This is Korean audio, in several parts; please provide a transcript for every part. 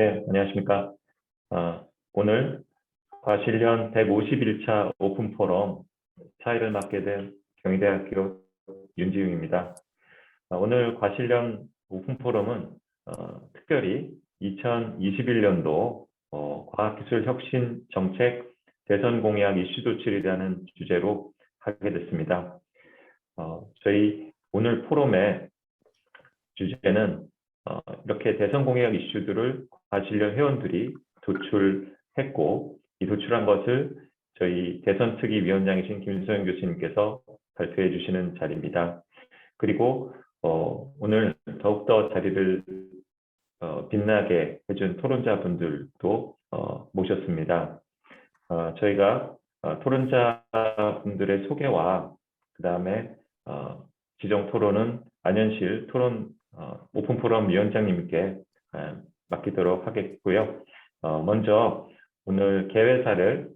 네, 안녕하십니까. 오늘 과실련 151차 오픈 포럼 차이를 맡게 된 경희대학교 윤지웅입니다. 오늘 과실련 오픈 포럼은 특별히 2021년도 과학기술 혁신 정책 대선 공약 이슈 도출이라는 주제로 하게 됐습니다. 저희 오늘 포럼의 주제는 이렇게 대선 공약 이슈들을 과실련 회원들이 도출했고, 이 도출한 것을 저희 대선특위위원장이신 김소영 교수님께서 발표해 주시는 자리입니다. 그리고 오늘 더욱더 자리를 빛나게 해준 토론자분들도 모셨습니다. 저희가 토론자분들의 소개와 그 다음에 지정 토론은 안현실 토론 오픈 포럼 위원장님께 맡기도록 하겠고요. 먼저 오늘 개회사를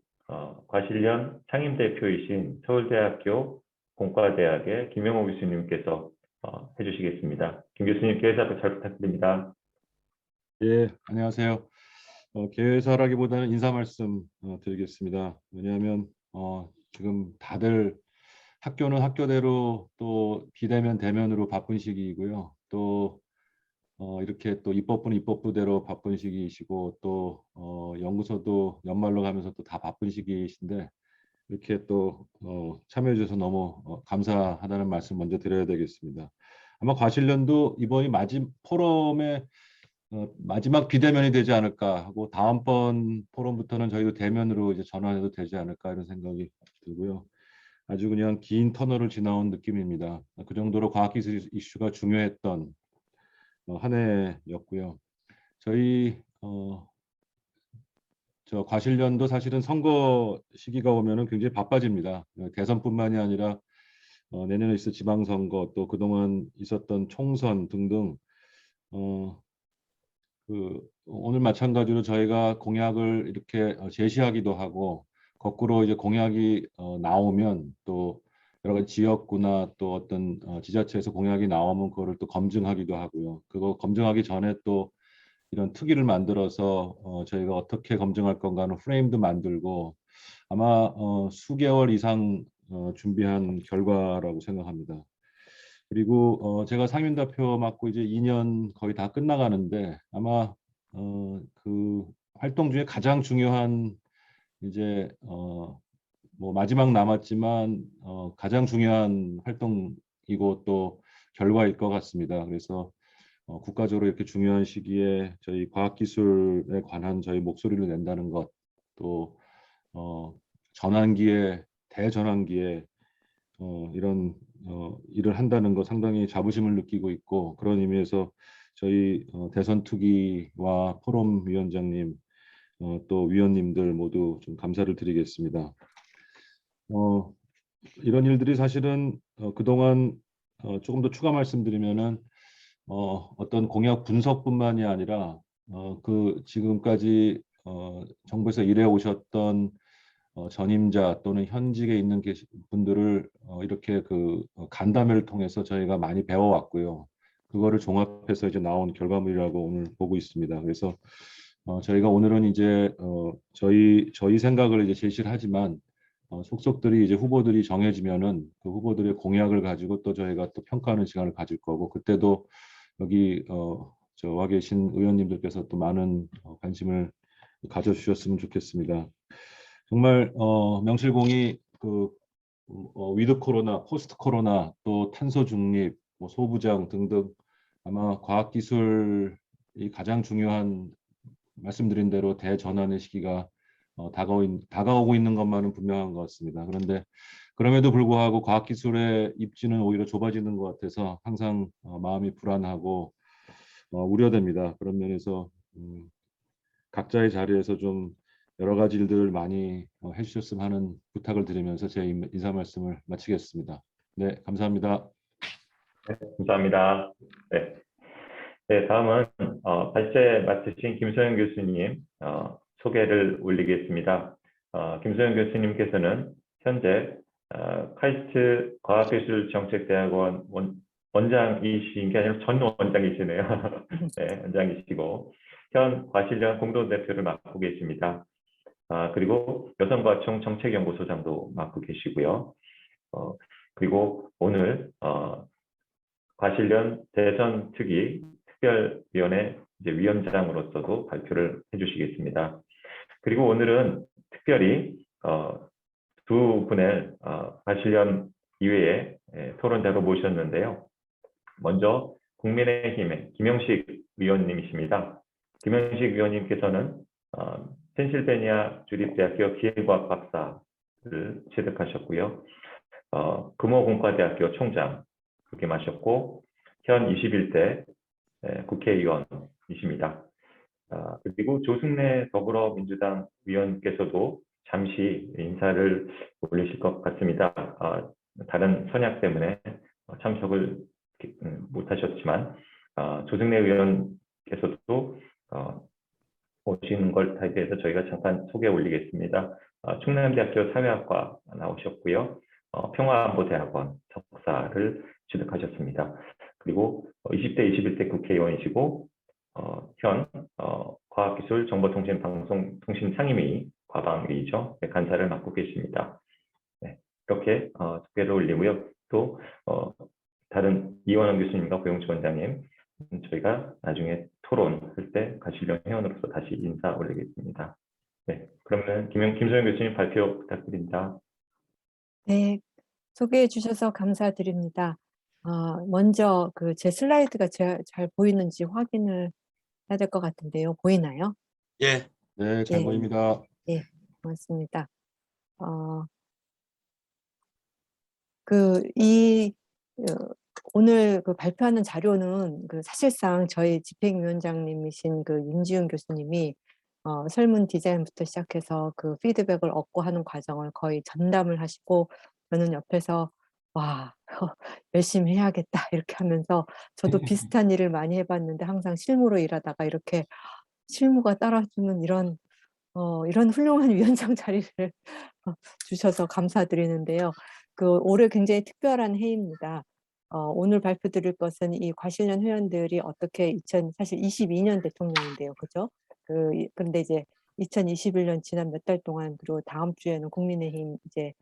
과실련 상임대표이신 서울대학교 공과대학의 김영호 교수님께서 해주시겠습니다. 김 교수님, 개회사 잘 부탁드립니다. 예, 안녕하세요. 개회사라기보다는 인사 말씀 드리겠습니다. 왜냐하면 지금 다들 학교는 학교대로 또 비대면 대면으로 바쁜 시기이고요. 또 이렇게 또 입법부는 입법부대로 바쁜 시기이시고, 또 연구소도 연말로 가면서 또 다 바쁜 시기이신데, 이렇게 또 참여해 주셔서 너무 감사하다는 말씀 먼저 드려야 되겠습니다. 아마 과실련도 이번이 포럼의 마지막 비대면이 되지 않을까 하고, 다음번 포럼부터는 저희도 대면으로 이제 전환해도 되지 않을까 이런 생각이 들고요. 아주 그냥 긴 터널을 지나온 느낌입니다. 그 정도로 과학기술 이슈가 중요했던 한 해였고요. 저희 저 과실련도 사실은 선거 시기가 오면은 굉장히 바빠집니다. 대선뿐만이 아니라 내년에 있을 지방선거, 또 그동안 있었던 총선 등등 오늘 마찬가지로 저희가 공약을 이렇게 제시하기도 하고, 거꾸로 이제 공약이 나오면 또 여러 가지 지역구나 또 어떤 지자체에서 공약이 나오면 그거를 또 검증하기도 하고요. 그거 검증하기 전에 또 이런 특위를 만들어서 저희가 어떻게 검증할 건가 하는 프레임도 만들고, 아마 수개월 이상 준비한 결과라고 생각합니다. 그리고 제가 상임대표 맡고 이제 2년 거의 다 끝나가는데, 아마 그 활동 중에 가장 중요한 이제 뭐 마지막 남았지만 가장 중요한 활동이고 또 결과일 것 같습니다. 그래서 국가적으로 이렇게 중요한 시기에 저희 과학기술에 관한 저희 목소리를 낸다는 것, 또 전환기에 대전환기에 이런 일을 한다는 거 상당히 자부심을 느끼고 있고, 그런 의미에서 저희 대선특위와 포럼 위원장님 또 위원님들 모두 좀 감사를 드리겠습니다. 이런 일들이 사실은 그동안 조금 더 추가 말씀드리면은 어떤 공약 분석뿐만이 아니라 그 지금까지 정부에서 일해 오셨던 전임자 또는 현직에 있는 분들을 이렇게 간담회를 통해서 저희가 많이 배워왔고요. 그거를 종합해서 이제 나온 결과물이라고 오늘 보고 있습니다. 그래서 저희가 오늘은 이제 저희 생각을 이제 제시를 하지만 속속들이 이제 후보들이 정해지면은 그 후보들의 공약을 가지고 또 저희가 또 평가하는 시간을 가질 거고, 그때도 여기 와 계신 의원님들께서 또 많은 관심을 가져주셨으면 좋겠습니다. 정말 명실공히 위드 코로나, 포스트 코로나, 또 탄소 중립, 뭐 소부장 등등 아마 과학기술이 가장 중요한, 말씀드린 대로 대전환의 시기가 다가오고 있는 것만은 분명한 것 같습니다. 그런데 그럼에도 불구하고 과학기술의 입지는 오히려 좁아지는 것 같아서 항상 마음이 불안하고 우려됩니다. 그런 면에서 각자의 자리에서 좀 여러 가지 일들을 많이 해주셨으면 하는 부탁을 드리면서 제 인사 말씀을 마치겠습니다. 네, 감사합니다. 네, 감사합니다. 네. 네, 다음은 발제 맡으신 김소영 교수님 소개를 올리겠습니다. 김소영 교수님께서는 현재 카이스트 과학기술정책대학원 원장이신 게 아니라 전 원장이시네요. 네, 원장이시고 현 과실련 공동대표를 맡고 계십니다. 그리고 여성과청 정책연구소장도 맡고 계시고요. 그리고 오늘 과실련 대선특위 특별위원회 위원장으로서도 발표를 해주시겠습니다. 그리고 오늘은 특별히 두 분의 과실련 이외에 토론자로 모셨는데요. 먼저 국민의힘의 김영식 위원님이십니다. 김영식 위원님께서는 펜실베니아 주립대학교 기계과학 박사를 취득하셨고요. 금호공과대학교 총장 역임하셨고 현 21대 국회의원이십니다. 그리고 조승래 더불어민주당 위원께서도 잠시 인사를 올리실 것 같습니다. 다른 선약 때문에 참석을 못하셨지만 조승래 의원께서도 오시는 걸 대해서 저희가 잠깐 소개 올리겠습니다. 충남대학교 사회학과 나오셨고요. 평화안보대학원 석사를 취득하셨습니다. 그리고 20대, 21대 국회의원이시고 현 과학기술정보통신방송통신상임위 과방위죠. 간사를 맡고 계십니다. 네, 이렇게 소개를 올리고요. 또 다른 이원영 교수님과 고영주 원장님 저희가 나중에 토론할 때 과실련 회원으로서 다시 인사 올리겠습니다. 네, 그러면 김소영 교수님 발표 부탁드립니다. 네, 소개해 주셔서 감사드립니다. 먼저 제 슬라이드가 잘 보이는지 확인을 해야 될 것 같은데요. 보이나요? 예. 네, 잘 예. 보입니다. 예, 고맙습니다. 오늘 발표하는 자료는 사실상 저희 집행위원장님이신 윤지훈 교수님이 설문 디자인부터 시작해서 피드백을 얻고 하는 과정을 거의 전담을 하시고 저는 옆에서 와 열심히 해야겠다 이렇게 하면서 저도 비슷한 일을 많이 해봤는데 항상 실무로 일하다가 이렇게 실무가 따라주는 이런 훌륭한 위원장 자리를 주셔서 감사드리는데요. 올해 굉장히 특별한 해입니다. 오늘 발표드릴 것은 이 과실련 회원들이 어떻게 사실 22년 대통령인데요, 그죠? 근데 이제 2021년 지난 몇 달 동안 그리고 다음 주에는 국민의힘 이제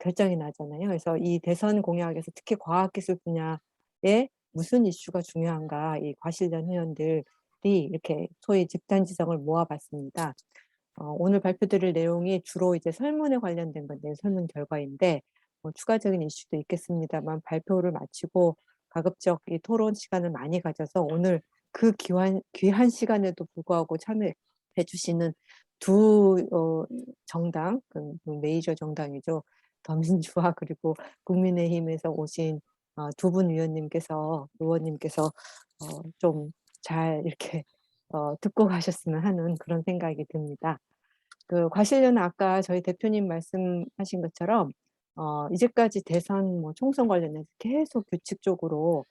결정이 나잖아요. 그래서 이 대선 공약에서 특히 과학기술 분야에 무슨 이슈가 중요한가 이 과실련 회원들이 이렇게 소위 집단지성을 모아봤습니다. 오늘 발표드릴 내용이 주로 이제 설문에 관련된 건데 설문 결과인데 추가적인 이슈도 있겠습니다만 발표를 마치고 가급적 이 토론 시간을 많이 가져서 오늘 귀한 시간에도 불구하고 참여해 주시는 두 정당, 메이저 정당이죠. 더민주와 그리고 국민의힘에서 오신 두 분 의원님께서 좀 잘 이렇게 듣고 가셨으면 하는 그런 생각이 듭니다. 과실련은 아까 저희 대표님 말씀하신 것처럼 이제까지 대선 총선 관련해서 계속 규칙적으로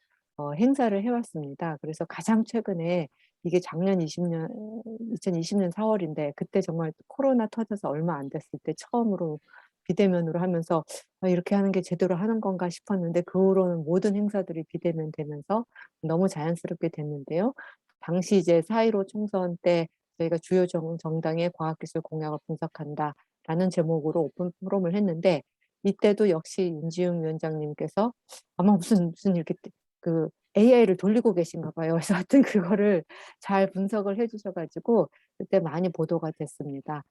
행사를 해왔습니다. 그래서 가장 최근에 이게 작년 2020년 4월인데 그때 정말 코로나 터져서 얼마 안 됐을 때 처음으로 비대면으로 하면서 이렇게 하는 게 제대로 하는 건가 싶었는데 그 후로는 모든 행사들이 비대면 되면서 너무 자연스럽게 됐는데요. 당시 이제 4.15 총선 때 저희가 주요 정당의 과학기술 공약을 분석한다라는 제목으로 오픈 포럼을 했는데 이때도 역시 윤지웅 위원장님께서 아마 무슨 이렇게 AI를 돌리고 계신가 봐요. 그래서 하여튼 그거를 잘 분석을 해주셔가지고 그때 많이 보도가 됐습니다.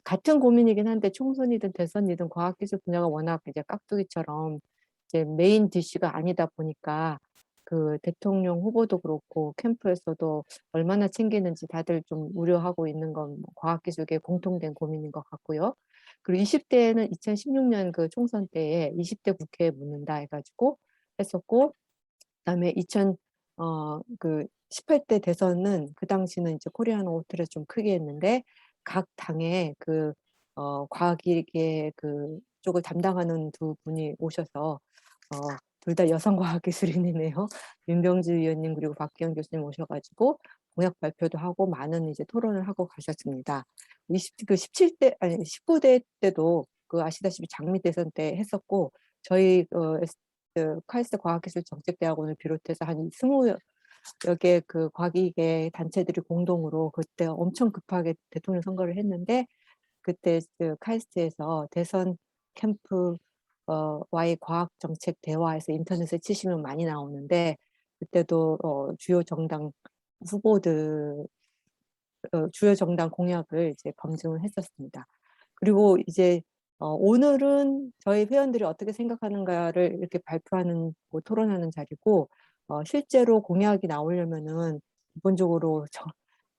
같은 고민이긴 한데 총선이든 대선이든 과학기술 분야가 워낙 이제 깍두기처럼 이제 메인 디쉬가 아니다 보니까 대통령 후보도 그렇고 캠프에서도 얼마나 챙기는지 다들 좀 우려하고 있는 건 과학기술계 공통된 고민인 것 같고요. 그리고 20대에는 2016년 총선 때에 20대 국회에 묻는다 해가지고 했었고, 그다음에 18대 대선은 그 당시는 이제 코리안 호텔에서 좀 크게 했는데 각 당의 과학계 쪽을 담당하는 두 분이 오셔서 둘 다 여성 과학기술인이네요. 윤병주 위원님 그리고 박기영 교수님 오셔가지고 공약 발표도 하고 많은 이제 토론을 하고 가셨습니다. 19대 때도 아시다시피 장미 대선 때 했었고 저희 카이스트 과학기술정책대학원을 비롯해서 한 20 여기에 그 과기계 단체들이 공동으로 그때 엄청 급하게 대통령 선거를 했는데 그때 그 카이스트에서 대선 캠프 와의 과학 정책 대화에서 인터넷에 치시면 많이 나오는데 그때도 주요 정당 후보들 주요 정당 공약을 이제 검증을 했었습니다. 그리고 이제 오늘은 저희 회원들이 어떻게 생각하는가를 이렇게 발표하는 뭐 토론하는 자리고 실제로 공약이 나오려면은 기본적으로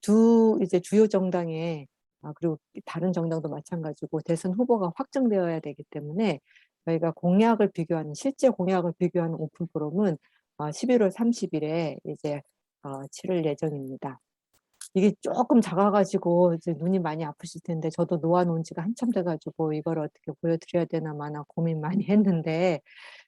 두 이제 주요 정당의 그리고 다른 정당도 마찬가지고 대선 후보가 확정되어야 되기 때문에 저희가 공약을 비교하는 실제 공약을 비교하는 오픈 포럼은 11월 30일에 이제 치를 예정입니다. 이게 조금 작아 가지고 이제 눈이 많이 아프실 텐데 저도 놓아 놓은 지가 한참 돼 가지고 이걸 어떻게 보여드려야 되나 마나 고민 많이 했는데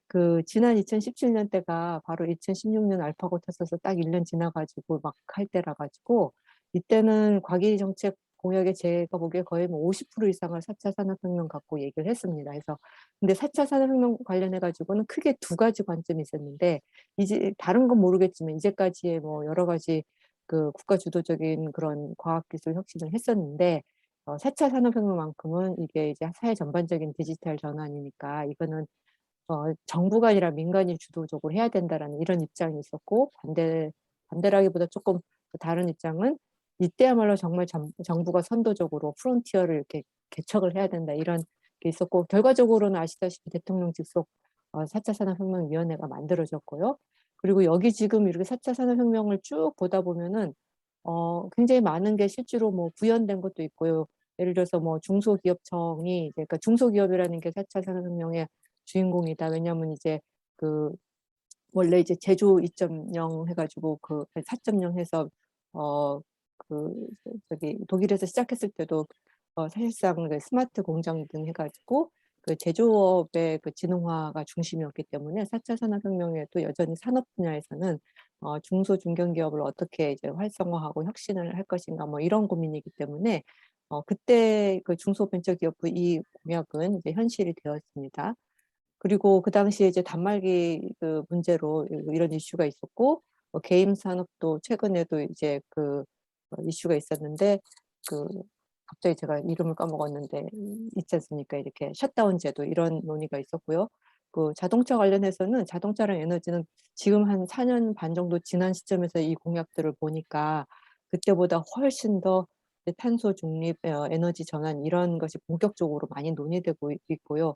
그 지난 2017년 때가 바로 2016년 알파고 터져서 딱 1년 지나 가지고 막 할 때라 가지고 이때는 과기 정책 공약에 제가 보기에 거의 뭐 50% 이상을 4차 산업혁명 갖고 얘기를 했습니다. 그래서 근데 4차 산업혁명 관련해 가지고는 크게 두 가지 관점이 있었는데 이제 다른 건 모르겠지만 이제까지의 뭐 여러 가지 그 국가 주도적인 그런 과학기술 혁신을 했었는데 4차 산업혁명만큼은 이게 이제 사회 전반적인 디지털 전환이니까 이거는 정부가 아니라 민간이 주도적으로 해야 된다라는 이런 입장이 있었고 반대라기보다 조금 다른 입장은 이때야말로 정말 정부가 선도적으로 프론티어를 이렇게 개척을 해야 된다 이런 게 있었고 결과적으로는 아시다시피 대통령 직속 4차 산업혁명위원회가 만들어졌고요. 그리고 여기 지금 이렇게 4차 산업혁명을 쭉 보다 보면은 굉장히 많은 게 실제로 뭐 구현된 것도 있고요. 예를 들어서 뭐 중소기업청이 그러니까 중소기업이라는 게 4차 산업혁명의 주인공이다. 왜냐하면 이제 그 원래 이제 제조 2.0 해가지고 그 4.0 해서 그 저기 독일에서 시작했을 때도 사실상 그 스마트 공장 등 해가지고 그 제조업의 그 지능화가 중심이었기 때문에 4차 산업혁명에도 여전히 산업 분야에서는 중소 중견기업을 어떻게 이제 활성화하고 혁신을 할 것인가 뭐 이런 고민이기 때문에 그때 그 중소벤처기업부 이 공약은 이제 현실이 되었습니다. 그리고 그 당시에 이제 단말기 그 문제로 이런 이슈가 있었고 게임 산업도 최근에도 이제 그 이슈가 있었는데 그 갑자기 제가 이름을 까먹었는데 있지 않습니까? 이렇게 셧다운 제도 이런 논의가 있었고요. 그 자동차 관련해서는 자동차랑 에너지는 지금 한 4년 반 정도 지난 시점에서 이 공약들을 보니까 그때보다 훨씬 더 탄소 중립, 에너지 전환 이런 것이 본격적으로 많이 논의되고 있고요.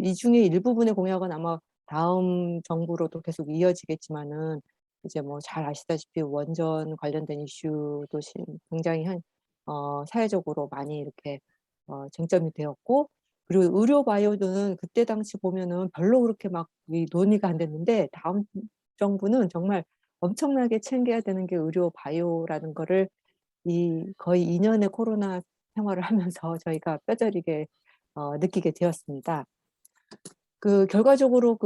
이 중에 일부분의 공약은 아마 다음 정부로도 계속 이어지겠지만은 이제 뭐 잘 아시다시피 원전 관련된 이슈도 굉장히 사회적으로 많이 이렇게 쟁점이 되었고 그리고 의료 바이오는 그때 당시 보면은 별로 그렇게 막 이 논의가 안 됐는데 다음 정부는 정말 엄청나게 챙겨야 되는 게 의료 바이오라는 거를 이 거의 2년의 코로나 생활을 하면서 저희가 뼈저리게 느끼게 되었습니다. 그 결과적으로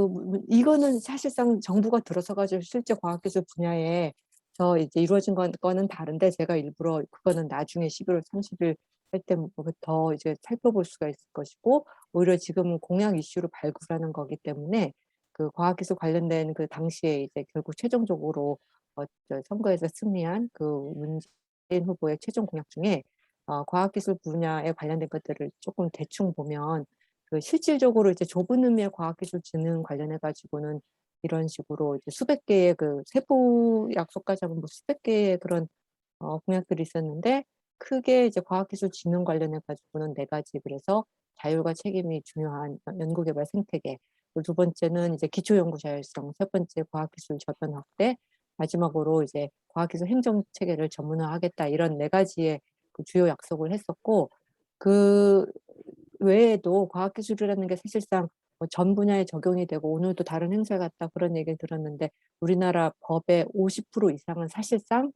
이거는 사실상 정부가 들어서 가지고 실제 과학기술 분야에서 이제 이루어진 거는 다른데 제가 일부러 그거는 나중에 11월 30일 할 때부터 이제 살펴볼 수가 있을 것이고 오히려 지금은 공약 이슈를 발굴하는 거기 때문에 그 과학기술 관련된 그 당시에 이제 결국 최종적으로 선거에서 승리한 그 문재인 후보의 최종 공약 중에 과학기술 분야에 관련된 것들을 조금 대충 보면 그 실질적으로 이제 좁은 의미의 과학기술 진흥 관련해 가지고는 이런 식으로 이제 수백 개의 그 세부 약속까지 하면 뭐 수백 개의 그런 공약들이 있었는데 크게 이제 과학기술 진흥 관련해 가지고는 네 가지 그래서 자율과 책임이 중요한 연구개발 생태계 그리고 두 번째는 이제 기초연구 자율성 세 번째 과학기술 저변 확대 마지막으로 이제 과학기술 행정체계를 전문화하겠다 이런 네 가지의 그 주요 약속을 했었고 그 외에도 과학기술이라는 게 사실상 뭐전 분야에 적용이 되고 오늘도 다른 행사 갔다 그런 얘기를 들었는데 우리나라 법의 50% 이상은 사실상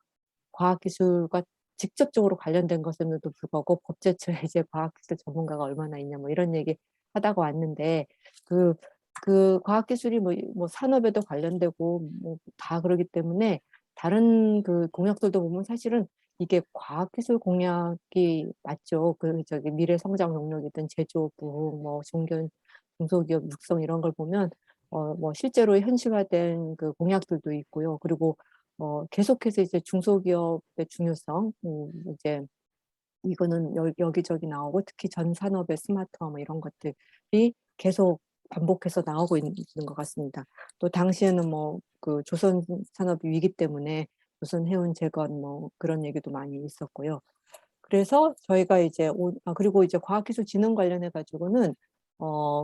과학기술과 직접적으로 관련된 것임에도 불구하고 법제처에 이제 과학기술 전문가가 얼마나 있냐 뭐 이런 얘기 하다가 왔는데 그 과학기술이 뭐 산업에도 관련되고 뭐 다 그러기 때문에 다른 그 공약들도 보면 사실은 이게 과학기술 공약이 맞죠. 그 저기 미래 성장 동력이든 제조, 부흥, 뭐 중소기업 육성 이런 걸 보면 뭐 실제로 현실화된 그 공약들도 있고요. 그리고 계속해서 이제 중소기업의 중요성, 이제 이거는 여기저기 나오고 특히 전 산업의 스마트화 뭐 이런 것들이 계속 반복해서 나오고 있는 것 같습니다. 또 당시에는 뭐 그 조선 산업이 위기 때문에 조선 해운 재건 뭐 그런 얘기도 많이 있었고요. 그래서 저희가 이제 그리고 이제 과학기술진흥 관련해 가지고는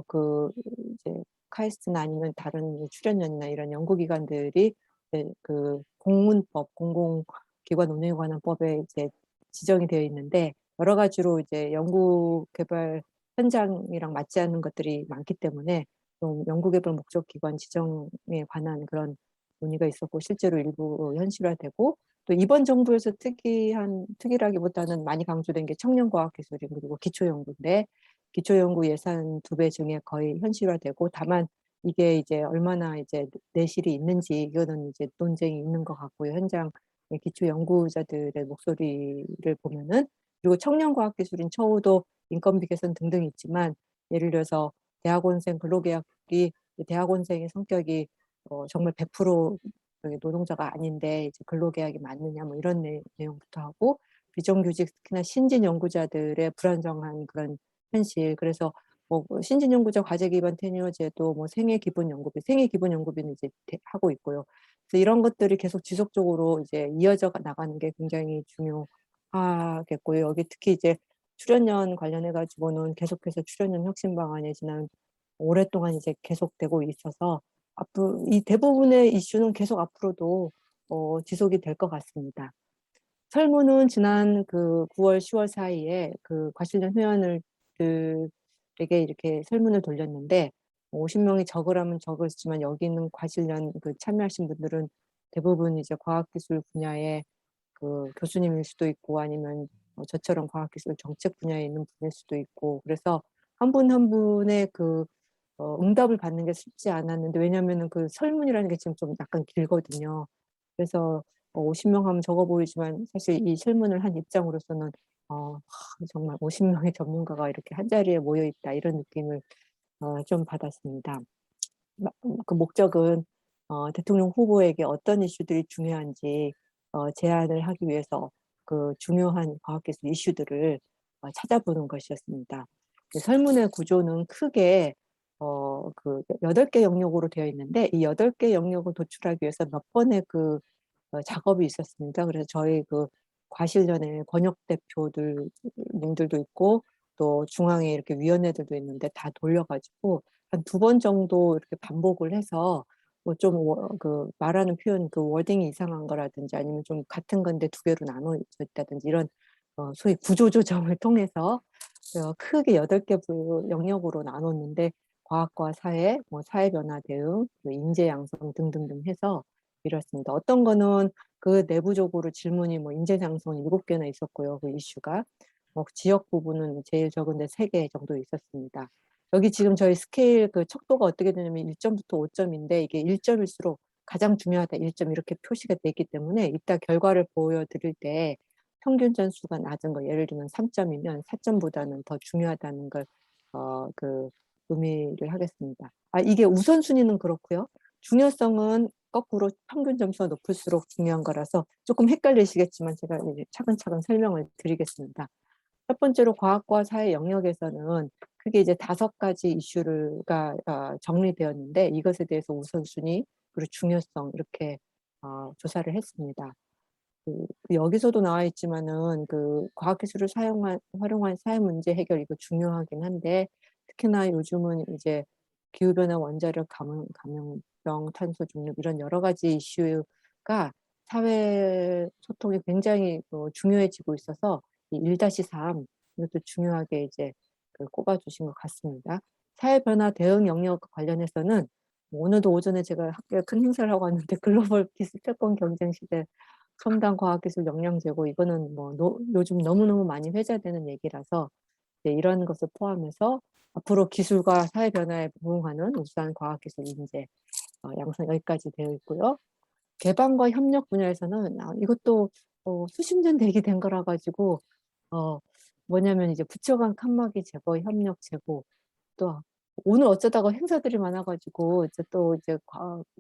그 이제 카이스트나 아니면 다른 출연연이나 이런 연구기관들이 이제 그 공문법, 공공기관 운영에 관한 법에 이제 지정이 되어 있는데 여러 가지로 이제 연구 개발 현장이랑 맞지 않는 것들이 많기 때문에 좀 연구 개발 목적 기관 지정에 관한 그런 논의가 있었고 실제로 일부 현실화되고 또 이번 정부에서 특이라기보다는 많이 강조된 게 청년과학기술인 그리고 기초연구인데 기초연구 예산 2배 증액 거의 현실화되고 다만 이게 이제 얼마나 이제 내실이 있는지 이거는 이제 논쟁이 있는 것 같고요. 현장의 기초연구자들의 목소리를 보면은 그리고 청년과학기술인 처우도 인건비 개선 등등 있지만 예를 들어서 대학원생 근로계약이 대학원생의 성격이 정말 100% 노동자가 아닌데 이제 근로계약이 맞느냐 뭐 이런 내용부터 하고 비정규직 특히나 신진 연구자들의 불안정한 그런 현실 그래서 뭐 신진 연구자 과제 기반 테뉴어 제도 뭐 생애 기본 연구비는 이제 하고 있고요. 그래서 이런 것들이 계속 지속적으로 이제 이어져 나가는 게 굉장히 중요하겠고요. 여기 특히 이제 출연연 관련해 가지고는 계속해서 출연연 혁신 방안이 지난 오랫동안 이제 계속되고 있어서 앞으로 이 대부분의 이슈는 계속 앞으로도 지속이 될 것 같습니다. 설문은 지난 그 9월, 10월 사이에 그 과실련 회원들에게 이렇게 설문을 돌렸는데 50명이 적으라면 적었지만 여기 있는 과실련 그 참여하신 분들은 대부분 이제 과학기술 분야의 그 교수님일 수도 있고 아니면 저처럼 과학기술 정책 분야에 있는 분일 수도 있고 그래서 한 분 한 분의 그 응답을 받는 게 쉽지 않았는데 왜냐하면은 그 설문이라는 게 지금 좀 약간 길거든요. 그래서 50명 하면 적어 보이지만 사실 이 설문을 한 입장으로서는 정말 50명의 전문가가 이렇게 한 자리에 모여 있다 이런 느낌을 좀 받았습니다. 그 목적은 대통령 후보에게 어떤 이슈들이 중요한지 제안을 하기 위해서 그 중요한 과학기술 이슈들을 찾아보는 것이었습니다. 설문의 구조는 크게 그 8개 영역으로 되어 있는데 이 8개 영역을 도출하기 위해서 몇 번의 그 작업이 있었습니다. 그래서 저희 그 과실련의 권역 대표들도 있고 또 중앙에 이렇게 위원회들도 있는데 다 돌려가지고 한 2번 정도 이렇게 반복을 해서 뭐 좀 그 말하는 표현 그 워딩이 이상한 거라든지 아니면 좀 같은 건데 2개로 나눠져 있다든지 이런 소위 구조 조정을 통해서 크게 8개 영역으로 나눴는데 과학과 사회, 뭐 사회 변화 대응, 인재 양성 등등등 해서 이렇습니다. 어떤 거는 그 내부적으로 질문이 뭐 인재 양성 7개나 있었고요. 그 이슈가 지역 부분은 제일 적은데 3개 정도 있었습니다. 여기 지금 저희 스케일 그 척도가 어떻게 되냐면 1점부터 5점인데 이게 1점일수록 가장 중요하다 1점 이렇게 표시가 되어 있기 때문에 이따 결과를 보여드릴 때 평균 점수가 낮은 거 예를 들면 3점이면 4점보다는 더 중요하다는 걸 그 의미를 하겠습니다. 이게 우선순위는 그렇고요. 중요성은 거꾸로 평균 점수가 높을수록 중요한 거라서 조금 헷갈리시겠지만 제가 이제 차근차근 설명을 드리겠습니다. 첫 번째로 과학과 사회 영역에서는 크게 이제 5가지 이슈가 정리되었는데 이것에 대해서 우선순위 그리고 중요성 이렇게 조사를 했습니다. 여기서도 나와 있지만은 그 과학기술을 활용한 사회 문제 해결 이거 중요하긴 한데 특히나 요즘은 이제 기후변화, 원자력 감염병, 탄소 중립 이런 여러 가지 이슈가 사회 소통이 굉장히 중요해지고 있어서 이 1-3 이것도 중요하게 이제 꼽아주신 것 같습니다. 사회 변화 대응 영역 관련해서는 오늘도 오전에 제가 학교에 큰 행사를 하고 왔는데 글로벌 기술 패권 경쟁 시대 첨단 과학기술 역량 제고 이거는 뭐 요즘 너무너무 많이 회자되는 얘기라서 이런 것을 포함해서 앞으로 기술과 사회 변화에 부응하는 우수한 과학기술 인재 양성 여기까지 되어 있고요. 개방과 협력 분야에서는 이것도 수십 년 대기된 거라 가지고 뭐냐면 이제 부처 간 칸막이 제거, 협력 제고 또 오늘 어쩌다가 행사들이 많아 가지고 이제 또 이제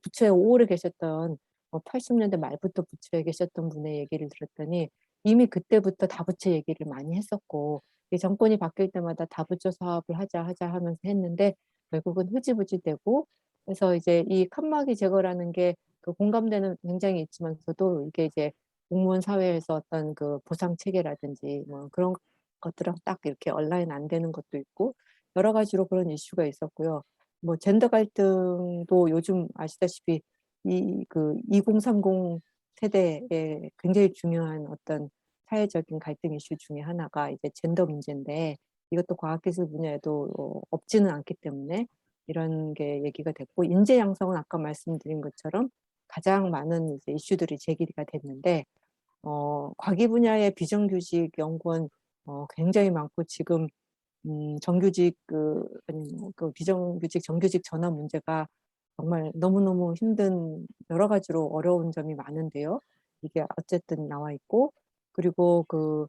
부처에 오래 계셨던 80년대 말부터 부처에 계셨던 분의 얘기를 들었더니 이미 그때부터 다부처 얘기를 많이 했었고 이 정권이 바뀔 때마다 다부처 사업을 하자 하면서 했는데 결국은 흐지부지 되고 그래서 이제 이 칸막이 제거라는 게 그 공감대는 굉장히 있지만서도 이게 이제 공무원 사회에서 어떤 그 보상 체계라든지 뭐 그런 것들랑 딱 이렇게 얼라인 안 되는 것도 있고 여러 가지로 그런 이슈가 있었고요. 뭐 젠더 갈등도 요즘 아시다시피 이 그 2030 세대에 굉장히 중요한 어떤 사회적인 갈등 이슈 중에 하나가 이제 젠더 문제인데 이것도 과학기술 분야에도 없지는 않기 때문에 이런 게 얘기가 됐고 인재 양성은 아까 말씀드린 것처럼 가장 많은 이제 이슈들이 제기가 됐는데 과기 분야의 비정규직 연구원 굉장히 많고 지금 정규직 아니 그 비정규직 정규직 전환 문제가 정말 너무너무 힘든 여러 가지로 어려운 점이 많은데요. 이게 어쨌든 나와 있고 그리고 그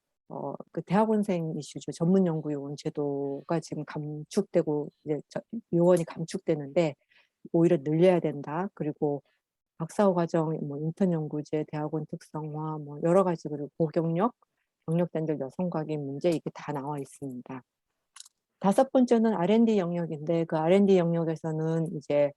대학원생 이슈죠. 전문 연구 요원 제도가 지금 감축되고 이제 요원이 감축되는데 오히려 늘려야 된다. 그리고 박사후 과정 뭐 인턴 연구제, 대학원 특성화 뭐 여러 가지 그리고 고경력, 경력 단절 여성 과기 문제 이게 다 나와 있습니다. 다섯 번째는 R&D 영역인데 그 R&D 영역에서는 이제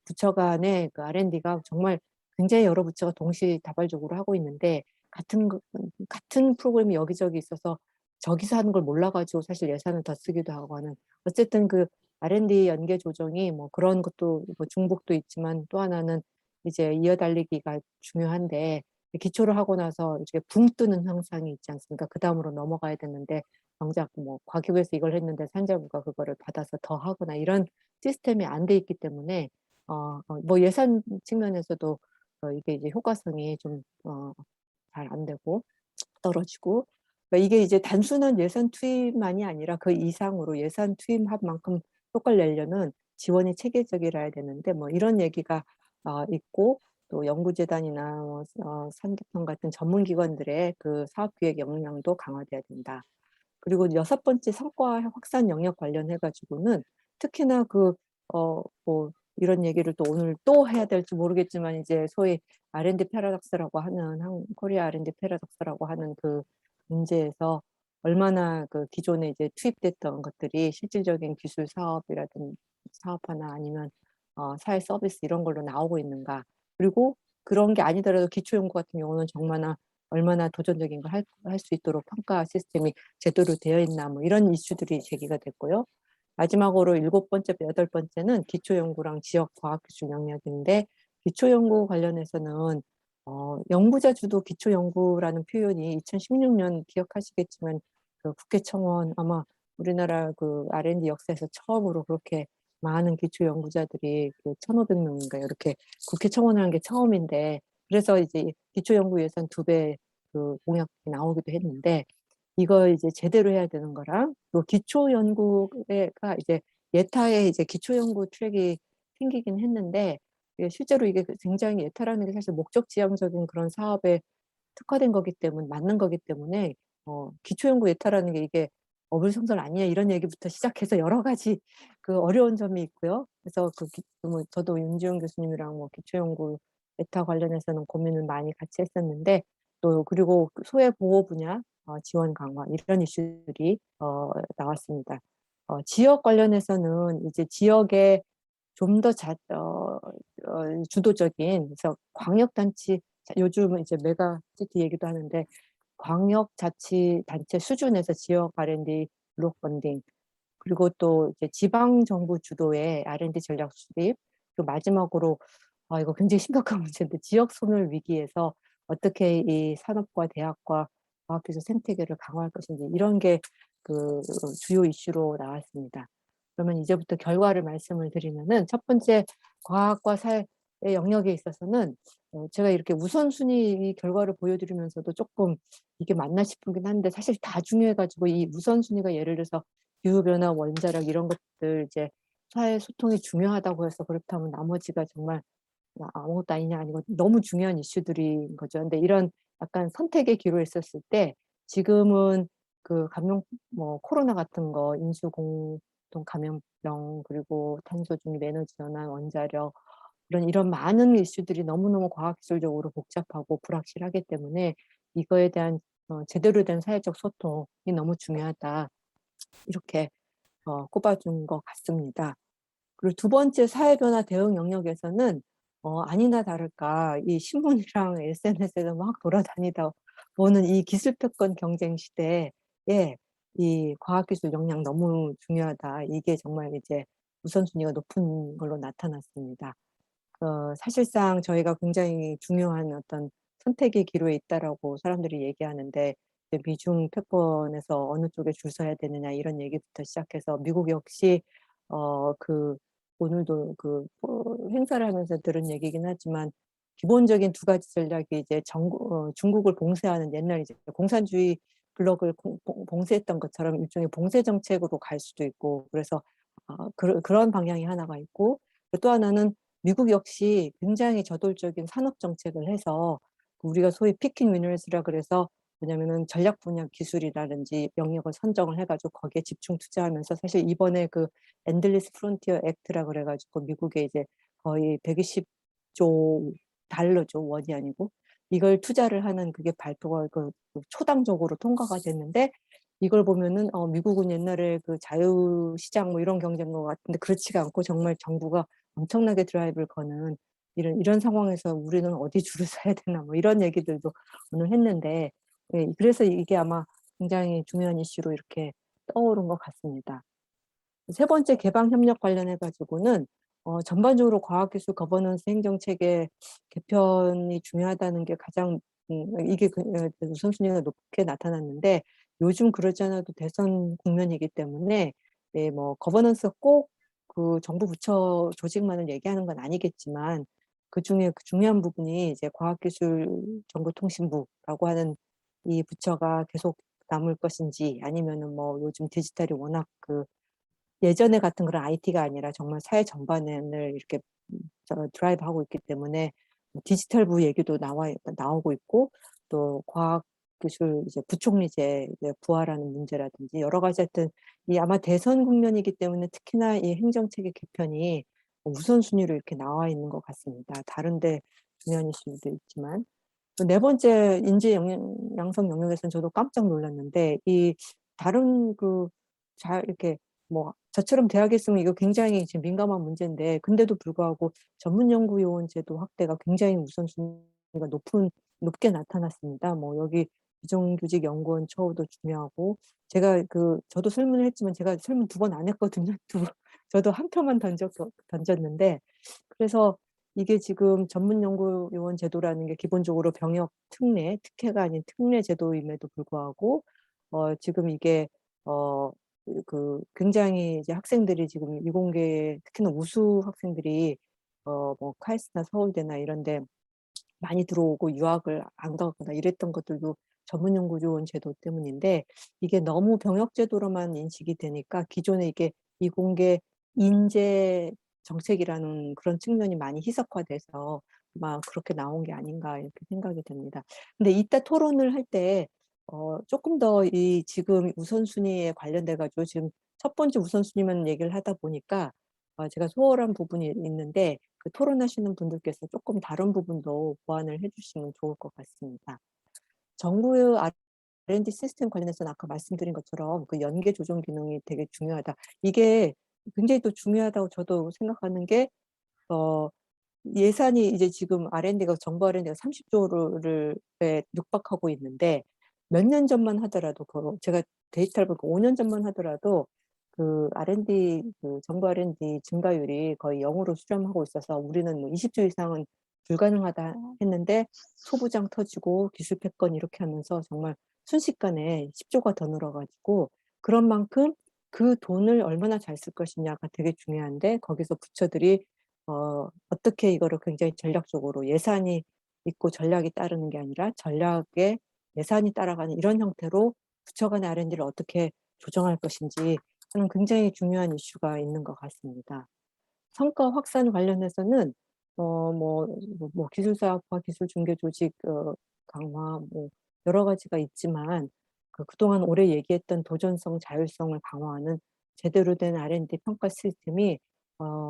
부처 간의 그 R&D가 정말 굉장히 여러 부처가 동시다발적으로 하고 있는데 같은 프로그램이 여기저기 있어서 저기서 하는 걸 몰라가지고 사실 예산을 더 쓰기도 하고 하는 어쨌든 그 R&D 연계 조정이 뭐 그런 것도 뭐 중복도 있지만 또 하나는 이제 이어달리기가 중요한데 기초를 하고 나서 이제 붕 뜨는 현상이 있지 않습니까? 그 다음으로 넘어가야 되는데 정작 뭐 과기부에서 이걸 했는데 산자부가 그거를 받아서 더 하거나 이런 시스템이 안 돼 있기 때문에 뭐 예산 측면에서도 이게 이제 효과성이 좀 잘 안 되고 떨어지고 그러니까 이게 이제 단순한 예산 투입만이 아니라 그 이상으로 예산 투입한 만큼 효과를 내려면 지원이 체계적이라야 되는데 뭐 이런 얘기가 있고 또 연구재단이나 산대평 같은 전문기관들의 그 사업기획 역량도 강화돼야 된다. 그리고 여섯 번째 성과 확산 영역 관련해 가지고는 특히나 뭐 이런 얘기를 또 오늘 또 해야 될지 모르겠지만 이제 소위 R&D 패러독스라고 하는 코리아 R&D 패러독스라고 하는 그 문제에서 얼마나 그 기존에 이제 투입됐던 것들이 실질적인 기술 사업이라든 사업화나 아니면 사회 서비스 이런 걸로 나오고 있는가. 그리고 그런 게 아니더라도 기초 연구 같은 경우는 정말 얼마나 도전적인 걸 할 수 있도록 평가 시스템이 제대로 되어 있나 뭐 이런 이슈들이 제기가 됐고요. 마지막으로 일곱 번째, 여덟 번째는 기초연구랑 지역과학기술 영역인데 기초연구 관련해서는 연구자 주도 기초연구라는 표현이 2016년 기억하시겠지만 그 국회 청원 아마 우리나라 그 R&D 역사에서 처음으로 그렇게 많은 기초연구자들이 그 1,500명인가 이렇게 국회 청원하는 게 처음인데 그래서 이제 기초연구 예산 2배 그 공약이 나오기도 했는데 이걸 이제 제대로 해야 되는 거랑 또 기초 연구가 이제 예타에 이제 기초 연구 트랙이 생기긴 했는데 실제로 이게 굉장히 예타라는 게 사실 목적 지향적인 그런 사업에 특화된 거기 때문에 맞는 거기 때문에 기초 연구 예타라는 게 이게 어불성설 아니야 이런 얘기부터 시작해서 여러 가지 그 어려운 점이 있고요. 그래서 뭐 저도 윤지용 교수님이랑 뭐 기초 연구 예타 관련해서는 고민을 많이 같이 했었는데 또 그리고 소외 보호 분야 지원 강화 이런 이슈들이 나왔습니다. 지역 관련해서는 이제 지역에 좀 더 주도적인 그래서 광역단체 요즘은 이제 메가시티 얘기도 하는데 광역자치단체 수준에서 지역 R&D 블록 펀딩 그리고 또 이제 지방 정부 주도의 R&D 전략 수립 그리고 마지막으로 이거 굉장히 심각한 문제인데 지역 소멸 위기에서 어떻게 이 산업과 대학과 과학기술 생태계를 강화할 것인지 이런 게 그 주요 이슈로 나왔습니다. 그러면 이제부터 결과를 말씀을 드리면은 첫 번째 과학과 사회의 영역에 있어서는 제가 이렇게 우선순위 결과를 보여드리면서도 조금 이게 맞나 싶긴 한데 사실 다 중요해가지고 이 우선순위가 예를 들어서 기후변화, 원자력 이런 것들 이제 사회 소통이 중요하다고 해서 그렇다면 나머지가 정말 아무것도 아니냐 아니고 너무 중요한 이슈들인 거죠. 근데 이런 약간 선택의 기로 있었을 때 지금은 그 뭐 코로나 같은 거 인수 공동 감염병 그리고 탄소 중립 에너지 전환 원자력 이런 많은 이슈들이 너무너무 과학기술적으로 복잡하고 불확실하기 때문에 이거에 대한 제대로 된 사회적 소통이 너무 중요하다. 이렇게 꼽아준 것 같습니다. 그리고 두 번째 사회변화 대응 영역에서는 아니나 다를까 이 신문이랑 SNS에서 막 돌아다니다 보는 이 기술 패권 경쟁 시대에 이 과학기술 역량 너무 중요하다. 이게 정말 이제 우선순위가 높은 걸로 나타났습니다. 사실상 저희가 굉장히 중요한 어떤 선택의 기로에 있다라고 사람들이 얘기하는데 이제 미중 패권에서 어느 쪽에 줄 서야 되느냐 이런 얘기부터 시작해서 미국 역시 오늘도 행사를 하면서 들은 얘기긴 하지만 기본적인 두 가지 전략이 이제 중국을 봉쇄하는 옛날 이제 공산주의 블록을 봉쇄했던 것처럼 일종의 봉쇄 정책으로 갈 수도 있고 그래서 그런 방향이 하나가 있고 또 하나는 미국 역시 굉장히 저돌적인 산업 정책을 해서 우리가 소위 피킹 위너스라 그래서 뭐냐면은 전략 분야 기술이라든지 영역을 선정을 해가지고 거기에 집중 투자하면서 사실 이번에 그 엔들리스 프론티어 액트라 그래가지고 미국에 이제 거의 120조 달러죠 원이 아니고 이걸 투자를 하는 그게 발표가 초당적으로 통과가 됐는데 이걸 보면은 미국은 옛날에 그 자유시장 뭐 이런 경제인 것 같은데 그렇지가 않고 정말 정부가 엄청나게 드라이브를 거는 이런 상황에서 우리는 어디 줄을 서야 되나 뭐 이런 얘기들도 오늘 했는데 그래서 이게 아마 굉장히 중요한 이슈로 이렇게 떠오른 것 같습니다. 세 번째 개방 협력 관련해 가지고는 전반적으로 과학기술 거버넌스 행정체계 개편이 중요하다는 게 가장 이게 우선순위가 높게 나타났는데 요즘 그러지 않아도 대선 국면이기 때문에 뭐 거버넌스가 꼭 그 정부 부처 조직만을 얘기하는 건 아니겠지만 그중에 그 중요한 부분이 이제 과학기술정보통신부라고 하는 이 부처가 계속 남을 것인지 아니면은 뭐 요즘 디지털이 워낙 예전에 같은 그런 IT가 아니라 정말 사회 전반을 이렇게 드라이브하고 있기 때문에 디지털부 얘기도 나오고 있고 또 과학기술 이제 부총리제 이제 부활하는 문제라든지 여러 가지 하여튼 이 아마 대선 국면이기 때문에 특히나 이 행정체계 개편이 우선순위로 이렇게 나와 있는 것 같습니다. 다른데 중요한 이슈도 있지만 또 네 번째 인재 양성 영역에서는 저도 깜짝 놀랐는데 이 다른 잘 이렇게 뭐 저처럼 대학에 있으면 이거 굉장히 지금 민감한 문제인데 근데도 불구하고 전문연구요원 제도 확대가 굉장히 우선순위가 높게 나타났습니다. 뭐 여기 비정규직 연구원 처우도 중요하고 제가 저도 설문을 했지만 제가 설문 2번 안 했거든요. 저도 한 표만 던졌는데 그래서 이게 지금 전문연구요원 제도라는 게 기본적으로 병역 특혜가 아닌 특례 제도임에도 불구하고 지금 이게 굉장히 이제 학생들이 지금 이공계 특히나 우수 학생들이 뭐 카이스트나 서울대나 이런 데 많이 들어오고 유학을 안 가거나 이랬던 것들도 전문연구요원 제도 때문인데 이게 너무 병역 제도로만 인식이 되니까 기존에 이게 이공계 인재 정책이라는 그런 측면이 많이 희석화돼서 막 그렇게 나온 게 아닌가 이렇게 생각이 됩니다. 근데 이따 토론을 할 때 조금 더 이 지금 우선순위에 관련돼 가지고 지금 첫 번째 우선순위만 얘기를 하다 보니까 제가 소홀한 부분이 있는데 토론하시는 분들께서 조금 다른 부분도 보완을 해 주시면 좋을 것 같습니다. 정부의 R&D 시스템 관련해서는 아까 말씀드린 것처럼 연계 조정 기능이 되게 중요하다. 이게 굉장히 또 중요하다고 저도 생각하는 게 예산이 이제 지금 정부 R&D가 30조를 육박하고 있는데 몇 년 전만 하더라도 제가 데이터를 보니까 5년 전만 하더라도 정부 R&D 증가율이 거의 0으로 수렴하고 있어서 우리는 뭐 20조 이상은 불가능하다 했는데 소부장 터지고 기술 패권 이렇게 하면서 정말 순식간에 10조가 더 늘어가지고 그런 만큼 그 돈을 얼마나 잘 쓸 것이냐가 되게 중요한데 거기서 부처들이 어떻게 이거를 굉장히 전략적으로 예산이 있고 전략이 따르는 게 아니라 전략에 예산이 따라가는 이런 형태로 부처 간의 R&D를 어떻게 조정할 것인지 하는 굉장히 중요한 이슈가 있는 것 같습니다. 성과 확산 관련해서는 기술사업화, 기술중개조직 강화 뭐 여러 가지가 있지만 그동안 오래 얘기했던 도전성, 자율성을 강화하는 제대로 된 R&D 평가 시스템이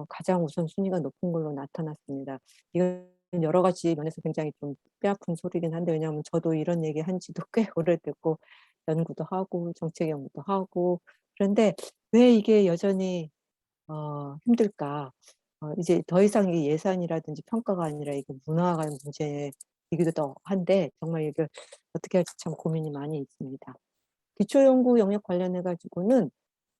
가장 우선순위가 높은 걸로 나타났습니다. 이건 여러 가지 면에서 굉장히 좀 뼈아픈 소리긴 한데, 왜냐하면 저도 이런 얘기 한 지도 꽤 오래됐고 연구도 하고 정책 연구도 하고, 그런데 왜 이게 여전히 힘들까? 이제 더 이상 이 예산이라든지 평가가 아니라 이게 문화가 문제이기도 한데, 정말 이걸 어떻게 할지 참 고민이 많이 있습니다. 기초연구 영역 관련해 가지고는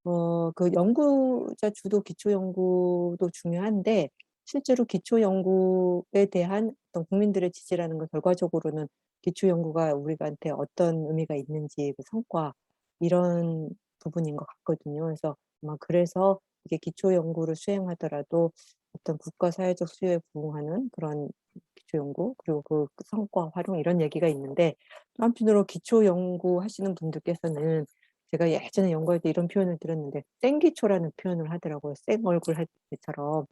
그 연구자 주도 기초연구도 중요한데, 실제로 기초연구에 대한 어떤 국민들의 지지라는 건 결과적으로는 기초연구가 우리한테 어떤 의미가 있는지 그 성과, 이런 부분인 것 같거든요. 그래서 아마 그래서 이게 기초연구를 수행하더라도 어떤 국가 사회적 수요에 부응하는 그런 기초연구, 그리고 그 성과 활용, 이런 얘기가 있는데, 또 한편으로 기초연구하시는 분들께서는 제가 예전에 연구할 때 이런 표현을 들었는데 생기초라는 표현을 하더라고요. 생 얼굴 할 때처럼.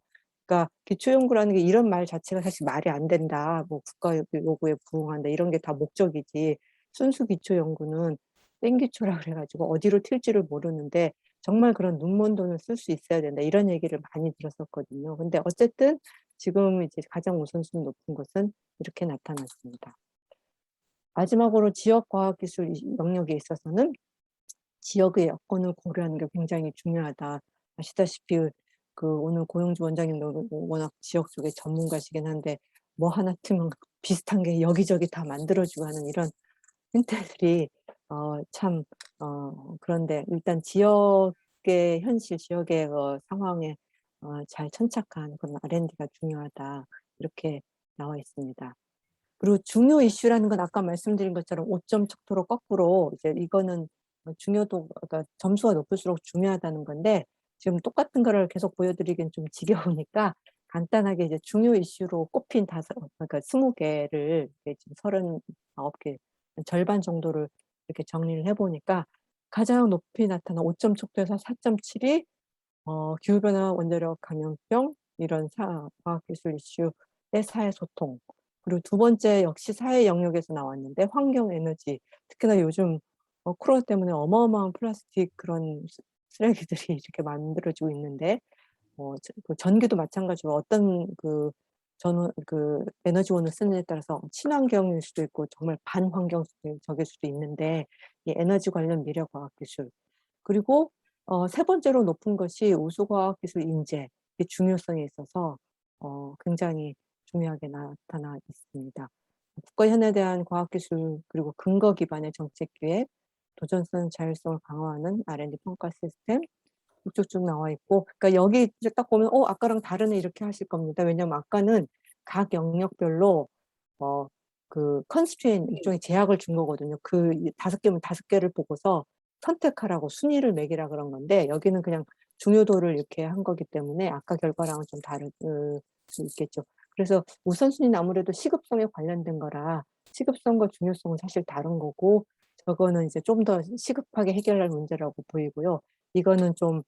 그러니까 기초연구라는 게 이런 말 자체가 사실 말이 안 된다. 뭐 국가 요구에 부응한다. 이런 게 다 목적이지. 순수 기초연구는 생기초라 그래 가지고 어디로 튈지를 모르는데 정말 그런 눈먼 돈을 쓸 수 있어야 된다. 이런 얘기를 많이 들었었거든요. 근데 어쨌든 지금 이제 가장 우선순위 높은 것은 이렇게 나타났습니다. 마지막으로 지역과학기술 영역에 있어서는 지역의 여건을 고려하는 게 굉장히 중요하다. 아시다시피 오늘 고용주 원장님도 워낙 지역 쪽의 전문가시긴 한데, 뭐 하나 틀면 비슷한 게 여기저기 다 만들어주고 하는 이런 hin트들이 참 그런데 일단 지역의 현실, 지역의 상황에 잘 천착한 그런 R&D가 중요하다. 이렇게 나와 있습니다. 그리고 중요 이슈라는 건 아까 말씀드린 것처럼 5점 척도로 거꾸로 이제 이거는 중요도, 그러니까 점수가 높을수록 중요하다는 건데, 지금 똑같은 거를 계속 보여드리긴 좀 지겨우니까 간단하게 이제 중요 이슈로 꼽힌 그러니까 20개를 지금 39개, 절반 정도를 이렇게 정리를 해보니까 가장 높이 나타난 5점 척도에서 4.7이 기후변화, 원자력, 감염병, 이런 과학기술 이슈의 사회소통. 그리고 두 번째 역시 사회 영역에서 나왔는데 환경, 에너지. 특히나 요즘 코로나 때문에 어마어마한 플라스틱 그런 쓰레기들이 이렇게 만들어지고 있는데, 그 전기도 마찬가지로 어떤 에너지원을 쓰느냐에 따라서 친환경일 수도 있고 정말 반환경적일 수도 있는데, 이 에너지 관련 미래과학기술. 그리고 세 번째로 높은 것이 우수과학기술 인재, 이 중요성에 있어서 굉장히 중요하게 나타나 있습니다. 국가 현안에 대한 과학기술, 그리고 근거 기반의 정책기획, 도전성, 자율성을 강화하는 R&D 평가 시스템, 쭉쭉 나와 있고, 그러니까 여기 이제 딱 보면 아까랑 다르네 이렇게 하실 겁니다. 왜냐하면 아까는 각 영역별로 컨스트레인, 일종의 제약을 준 거거든요. 그 5개면 5개를 보고서 선택하라고 순위를 매기라 그런 건데, 여기는 그냥 중요도를 이렇게 한 거기 때문에 아까 결과랑은 좀 다를 수 있겠죠. 그래서 우선순위는 아무래도 시급성에 관련된 거라 시급성과 중요성은 사실 다른 거고, 저거는 이제 좀 더 시급하게 해결할 문제라고 보이고요. 이거는 좀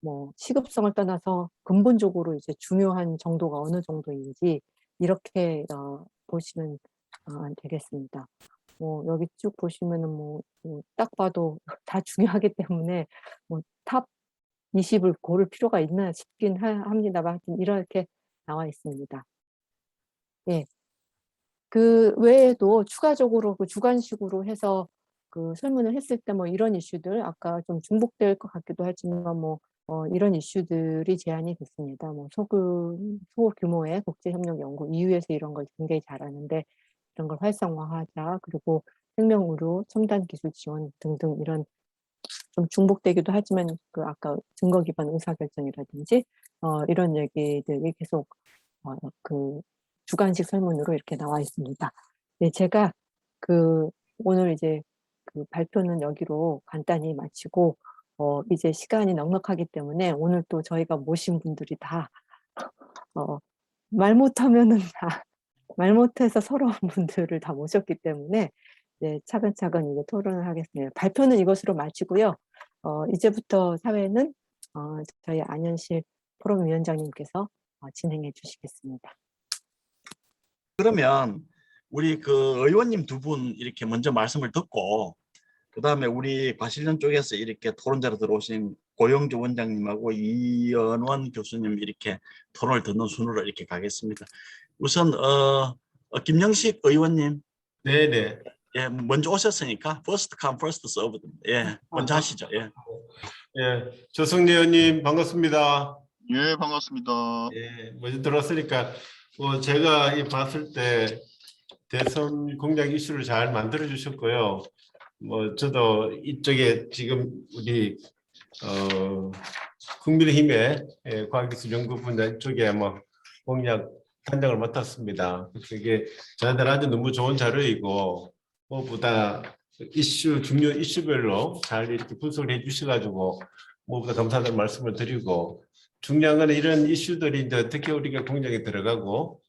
뭐 시급성을 떠나서 근본적으로 이제 중요한 정도가 어느 정도인지 이렇게 보시면 되겠습니다. 여기 쭉 보시면은 딱 봐도 다 중요하기 때문에 탑 20을 고를 필요가 있나 싶긴 합니다만, 하여튼 이렇게 나와 있습니다. 예. 그 외에도 추가적으로 그 주관식으로 해서 그 설문을 했을 때 이런 이슈들, 아까 좀 중복될 것 같기도 하지만 이런 이슈들이 제안이 됐습니다. 소규모의 국제협력 연구, EU에서 이런 걸 굉장히 잘하는데 이런 걸 활성화하자, 그리고 생명의료, 첨단 기술 지원 등등, 이런 좀 중복되기도 하지만 그 아까 증거 기반 의사결정이라든지 이런 얘기들이 계속 그 주관식 설문으로 이렇게 나와 있습니다. 네, 제가 오늘 이제 그 발표는 여기로 간단히 마치고 이제 시간이 넉넉하기 때문에 오늘 또 저희가 모신 분들이 다 말 못하면은 말 못해서 서러운 분들을 다 모셨기 때문에 네, 차근차근 이제 토론을 하겠습니다. 발표는 이것으로 마치고요. 이제부터 사회는 저희 안현실 포럼위원장님께서 진행해 주시겠습니다. 그러면 우리 그 의원님 두 분 이렇게 먼저 말씀을 듣고, 그 다음에 우리 과실련 쪽에서 이렇게 토론자로 들어오신 고영주 원장님하고 이연원 교수님 이렇게 토론을 듣는 순으로 이렇게 가겠습니다. 우선 김영식 의원님, 네네. 예, 먼저 오셨으니까 first come first serve. 예, 먼저 하시죠. 예. 예, 조승래 의원님 반갑습니다. 예, 반갑습니다. 예, 먼저 들어왔으니까 제가 봤을 때 대선 공약 이슈를 잘 만들어 주셨고요. 저도 이쪽에 지금 우리 국민의힘의 과학기술연구 분야 쪽에 공약 단장을 맡았습니다. 그래서 이게 저한테는 아주 너무 좋은 자료이고 무엇보다 중요 이슈별로 잘 이렇게 분석을 해주셔가지고 무엇보다 감사하다는 말씀을 드리고, 중요한 건 이런 이슈들이 이제 어떻게 우리가 공약에 들어가고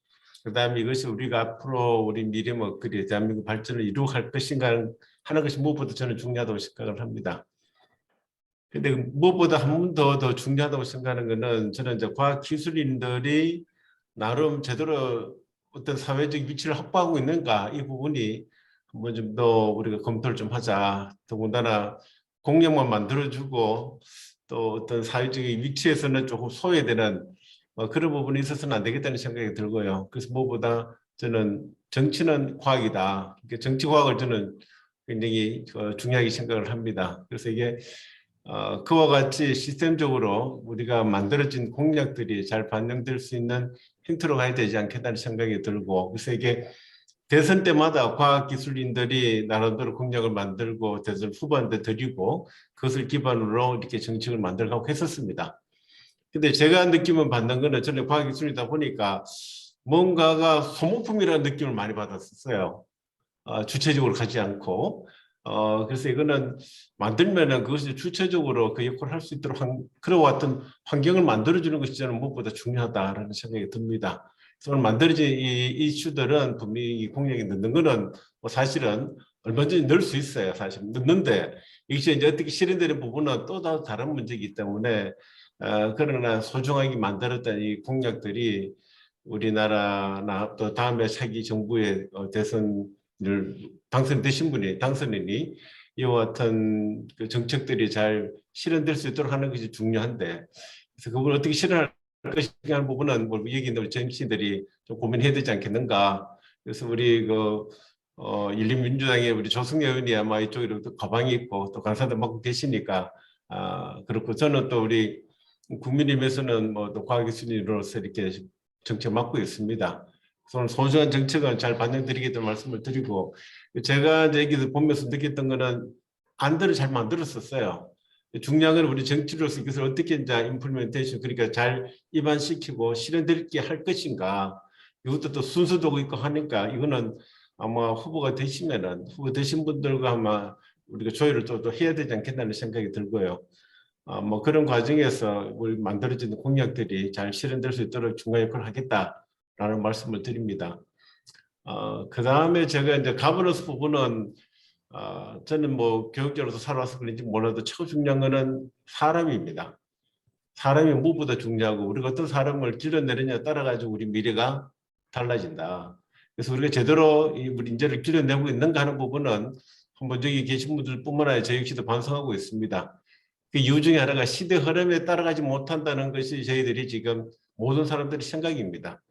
그다음에 이것이 우리가 앞으로 우리 미래 먹거리 대한민국 발전을 이루어갈 것인가 하는 것이 무엇보다 저는 중요하다고 생각을 합니다. 근데 무엇보다 한 번 더 중요하다고 생각하는 것은 저는 이제 과학기술인들이 나름 제대로 어떤 사회적 위치를 확보하고 있는가, 이 부분이 한번 좀 더 우리가 검토를 좀 하자. 더군다나 공약만 만들어주고 또 어떤 사회적인 위치에서는 조금 소외되는 그런 부분이 있어서는 안 되겠다는 생각이 들고요. 그래서 무엇보다 저는 정치는 과학이다. 정치 과학을 저는 굉장히 중요하게 생각을 합니다. 그래서 이게 그와 같이 시스템적으로 우리가 만들어진 공약들이 잘 반영될 수 있는 행태로 가야 되지 않겠다는 생각이 들고, 그래서 이게 대선 때마다 과학기술인들이 나름대로 공약을 만들고 대선 후보한테 드리고 그것을 기반으로 이렇게 정책을 만들고 했었습니다. 근데 제가 느낌을 받는 거는 저는 과학기술이다 보니까 뭔가가 소모품이라는 느낌을 많이 받았었어요. 주체적으로 가지 않고. 그래서 이거는 만들면은 그것이 주체적으로 그 역할을 할 수 있도록 그러한 환경을 만들어주는 것이 저는 무엇보다 중요하다라는 생각이 듭니다. 그래서 만들어진 이 이슈들은 분명히 공약에 넣는 거는 사실은 얼마든지 넣을 수 있어요. 사실 넣는데 이것이 이제 어떻게 실현되는 부분은 또 다른 문제이기 때문에 그러나 소중하게 만들었던 이 공약들이 우리나라나 또 다음에 차기 정부의 대선을 당선되신 분이 당선인이 이와 같은 그 정책들이 잘 실현될 수 있도록 하는 것이 중요한데, 그래서 그걸 어떻게 실현할 것인가 하는 부분은 여기 있는 우리 정치인들이 좀 고민해야 되지 않겠는가. 그래서 우리 열린민주당의 우리 조승래 의원이 아마 이쪽으로 가방이 있고 또 간사도 맡고 계시니까 그렇고, 저는 또 우리 국민의힘에서는 또 과학기술인으로서 이렇게 정책 맡고 있습니다. 그래서 소중한 정책은 잘 반영드리겠다는 말씀을 드리고, 제가 이제 여기서 보면서 느꼈던 거는 안들을 잘 만들었었어요. 중요한 건 우리 정치로서 이것을 어떻게 이제 임플리멘테이션, 그러니까 잘 입안시키고 실현되게 할 것인가, 이것도 또 순서도 있고 하니까 이거는 아마 후보가 되시면은 후보 되신 분들과 아마 우리가 조율을 또 해야 되지 않겠다는 생각이 들고요. 그런 과정에서 우리 만들어지는 공약들이 잘 실현될 수 있도록 중요한 역할을 하겠다라는 말씀을 드립니다. 그 다음에 제가 이제 가버넌스 부분은 저는 교육자로서 살아와서 그런지 몰라도 최고 중요한 거는 사람입니다. 사람이 무엇보다 중요하고 우리가 어떤 사람을 길러내느냐에 따라 가지고 우리 미래가 달라진다. 그래서 우리가 제대로 우리 인재를 길러내고 있는가 하는 부분은 한번 저기 계신 분들뿐만 아니라 저 역시도 반성하고 있습니다. 그 이유 중에 하나가 시대 흐름에 따라가지 못한다는 것이 저희들이 지금 모든 사람들의 생각입니다.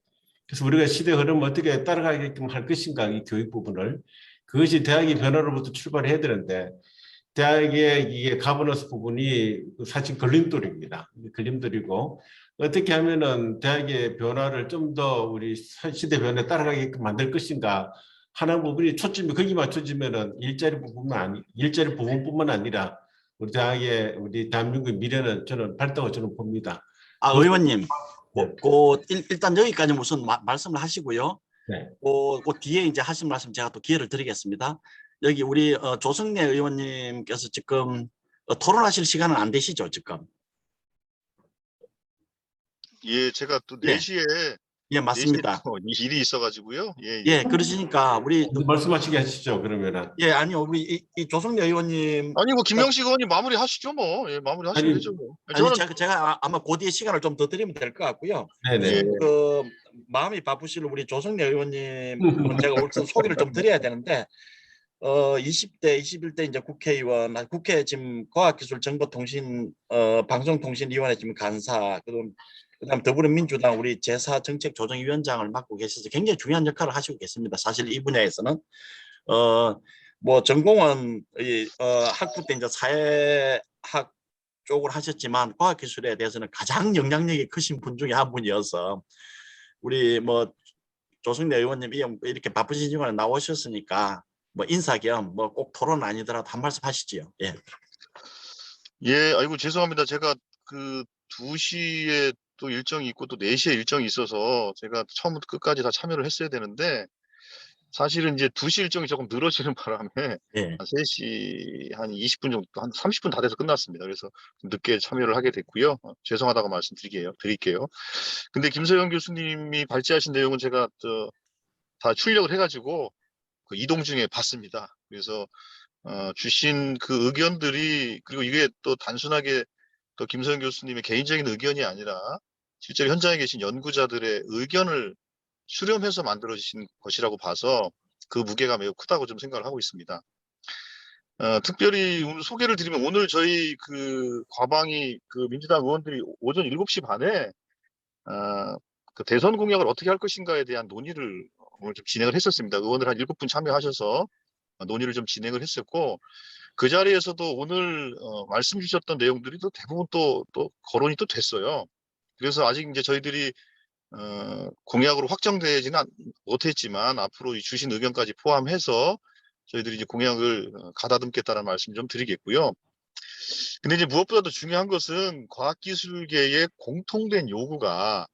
그래서 우리가 시대 흐름을 어떻게 따라가게끔 할 것인가, 이 교육 부분을. 그것이 대학의 변화로부터 출발해야 되는데 대학의 이게 가버넌스 부분이 사실 걸림돌입니다. 걸림돌이고, 어떻게 하면은 대학의 변화를 좀 더 우리 시대 변화에 따라가게끔 만들 것인가 하는 부분이 초점이 거기 맞춰지면은 일자리 부분뿐만 아니라 우리 대학의 우리 대한민국의 미래는 저는 밝다고 저는 봅니다. 의원님, 네. 일단 여기까지 무슨 말씀을 하시고요. 네. 그 뒤에 이제 하신 말씀 제가 또 기회를 드리겠습니다. 여기 우리 조승래 의원님께서 지금 토론하실 시간은 안 되시죠, 지금? 예, 제가 또 예. 4시에 예, 맞습니다. 일이 있어가지고요. 예, 그러시니까 우리 말씀하시게 하시죠, 그러면은. 예, 아니요, 우리 이 조승래 의원님. 아니 김명식 의원이 마무리 하시죠 뭐. 예, 마무리 하시면 되죠 뭐. 아니, 제가 아마 그 뒤에 시간을 좀 더 드리면 될 것 같고요. 네네. 예. 그 마음이 바쁘실 우리 조승래 의원님 제가 우선 소개를 좀 드려야 되는데 20대, 21대 이제 국회의원, 국회 지금 과학기술정보통신 방송통신위원회 지금 간사, 그다음 더불어민주당 우리 제4정책조정위원장을 맡고 계셔서 굉장히 중요한 역할을 하시고 계십니다. 사실 이 분야에서는 뭐 전공은 학부 때 이제 사회학 쪽을 하셨지만 과학기술에 대해서는 가장 영향력이 크신 분 중에 한 분이어서 우리 뭐 조승래 의원님 이렇게 바쁘신 시간에 나오셨으니까 뭐 인사 겸 뭐 꼭 토론 아니더라도 한 말씀 하시지요. 예. 예, 아이고 죄송합니다. 제가 그 2시에 또 일정이 있고 또 4시에 일정이 있어서 제가 처음부터 끝까지 다 참여를 했어야 되는데 사실은 이제 2시 일정이 조금 늘어지는 바람에 예. 한 3시 한 20분 정도, 한 30분 다 돼서 끝났습니다. 그래서 좀 늦게 참여를 하게 됐고요. 죄송하다고 드릴게요. 근데 김서영 교수님이 발제하신 내용은 제가 다 출력을 해가지고 그 이동 중에 봤습니다. 그래서 주신 그 의견들이, 그리고 이게 또 단순하게 또 김서영 교수님의 개인적인 의견이 아니라 실제로 현장에 계신 연구자들의 의견을 수렴해서 만들어지신 것이라고 봐서 그 무게가 매우 크다고 좀 생각을 하고 있습니다. 특별히 오늘 소개를 드리면, 오늘 저희 그 과방위 그 민주당 의원들이 오전 7시 반에 그 대선 공약을 어떻게 할 것인가에 대한 논의를 오늘 좀 진행을 했었습니다. 의원들 한 7분 참여하셔서 논의를 좀 진행을 했었고, 그 자리에서도 오늘 말씀 주셨던 내용들이 또 대부분 또 거론이 또 됐어요. 그래서 아직 이제 저희들이 공약으로 확정되지는 못했지만 앞으로 주신 의견까지 포함해서 저희들이 이제 공약을 가다듬겠다는 말씀 좀 드리겠고요. 근데 이제 무엇보다도 중요한 것은 과학기술계의 공통된 요구가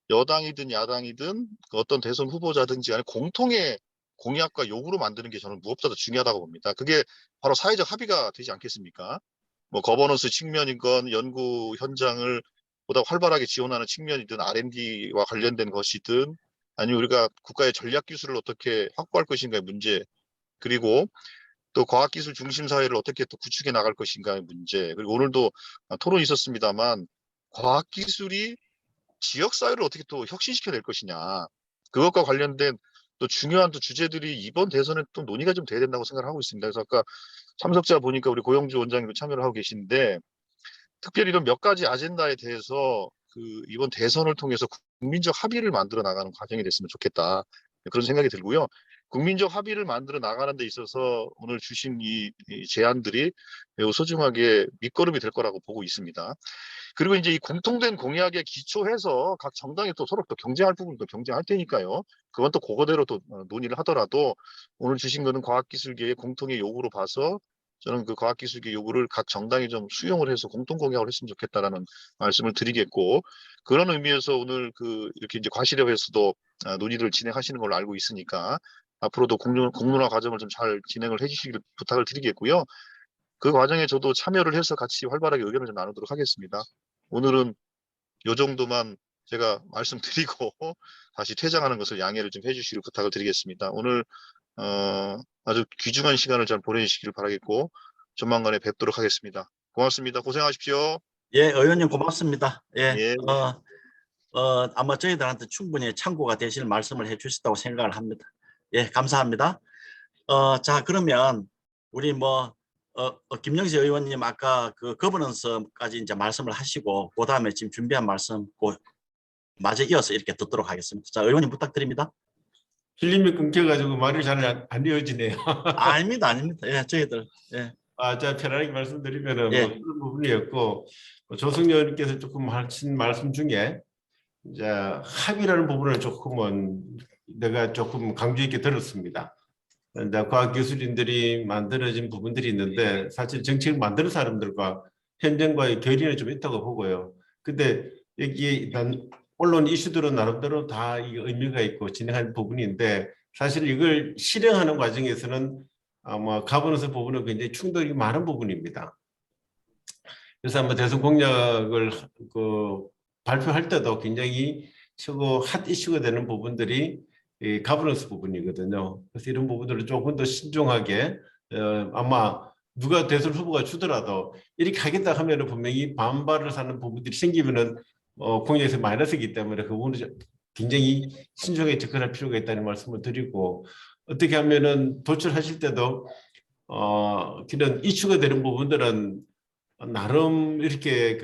여당이든 야당이든 어떤 대선 후보자든지 간에 공통의 공약과 요구로 만드는 게 저는 무엇보다도 중요하다고 봅니다. 그게 바로 사회적 합의가 되지 않겠습니까? 뭐 거버넌스 측면이건 연구 현장을 보다 활발하게 지원하는 측면이든 R&D와 관련된 것이든, 아니면 우리가 국가의 전략 기술을 어떻게 확보할 것인가의 문제, 그리고 또 과학기술 중심 사회를 어떻게 또 구축해 나갈 것인가의 문제, 그리고 오늘도 토론이 있었습니다만 과학기술이 지역사회를 어떻게 또 혁신시켜 낼 것이냐, 그것과 관련된 또 중요한 또 주제들이 이번 대선에 또 논의가 좀 돼야 된다고 생각을 하고 있습니다. 그래서 아까 참석자 보니까 우리 고영주 원장님도 참여를 하고 계신데, 특별히 이런 몇 가지 아젠다에 대해서 그 이번 대선을 통해서 국민적 합의를 만들어 나가는 과정이 됐으면 좋겠다, 그런 생각이 들고요. 국민적 합의를 만들어 나가는 데 있어서 오늘 주신 이 제안들이 매우 소중하게 밑거름이 될 거라고 보고 있습니다. 그리고 이제 이 공통된 공약에 기초해서 각 정당이 또 서로 또 경쟁할 부분도 경쟁할 테니까요. 그건 또 그거대로 또 논의를 하더라도 오늘 주신 거는 과학기술계의 공통의 요구로 봐서 저는 그 과학기술계 요구를 각 정당이 좀 수용을 해서 공통 공약을 했으면 좋겠다라는 말씀을 드리겠고, 그런 의미에서 오늘 그 이렇게 이제 과실협에서도 논의를 진행하시는 걸로 알고 있으니까 앞으로도 공론화 과정을 좀 잘 진행을 해주시길 부탁을 드리겠고요. 그 과정에 저도 참여를 해서 같이 활발하게 의견을 좀 나누도록 하겠습니다. 오늘은 요 정도만 제가 말씀드리고 다시 퇴장하는 것을 양해를 좀 해주시길 부탁을 드리겠습니다. 오늘 아주 귀중한 시간을 잘 보내주시기를 바라겠고 조만간에 뵙도록 하겠습니다. 고맙습니다. 고생하십시오. 예, 의원님 고맙습니다. 예. 예. 아마 저희들한테 충분히 참고가 되실 말씀을 해주셨다고 생각을 합니다. 예, 감사합니다. 자, 그러면 우리 김영식 의원님 아까 그 거버넌스까지 이제 말씀을 하시고, 그 다음에 지금 준비한 말씀 마저 이어서 이렇게 듣도록 하겠습니다. 자, 의원님 부탁드립니다. 필름이 끊겨가지고 말이 잘 안 이어지네요. 아닙니다. 예, 저희들. 예. 제가 편하게 말씀드리면은 예. 뭐 그런 부분이었고, 조승래 의원님께서 조금 하신 말씀 중에 이제 합의라는 부분을 조금은 내가 조금 강조 있게 들었습니다. 과학기술인들이 만들어진 부분들이 있는데 사실 정책을 만드는 사람들과 현장과의 괴리는 좀 있다고 보고요. 근데 여기에 일단 언론 이슈들은 나름대로 다 의미가 있고 진행한 부분인데, 사실 이걸 실행하는 과정에서는 아마 가버넌스 부분은 굉장히 충돌이 많은 부분입니다. 그래서 아마 대선 공약을 발표할 때도 굉장히 최고 핫 이슈가 되는 부분들이 이 가버넌스 부분이거든요. 그래서 이런 부분들을 조금 더 신중하게, 아마 누가 대선 후보가 주더라도 이렇게 하겠다 하면은 분명히 반발을 하는 부분들이 생기면은 공약에서 마이너스이기 때문에 그 부분을 굉장히 신중하게 접근할 필요가 있다는 말씀을 드리고, 어떻게 하면은 도출하실 때도 그런 이슈가 되는 부분들은 나름 이렇게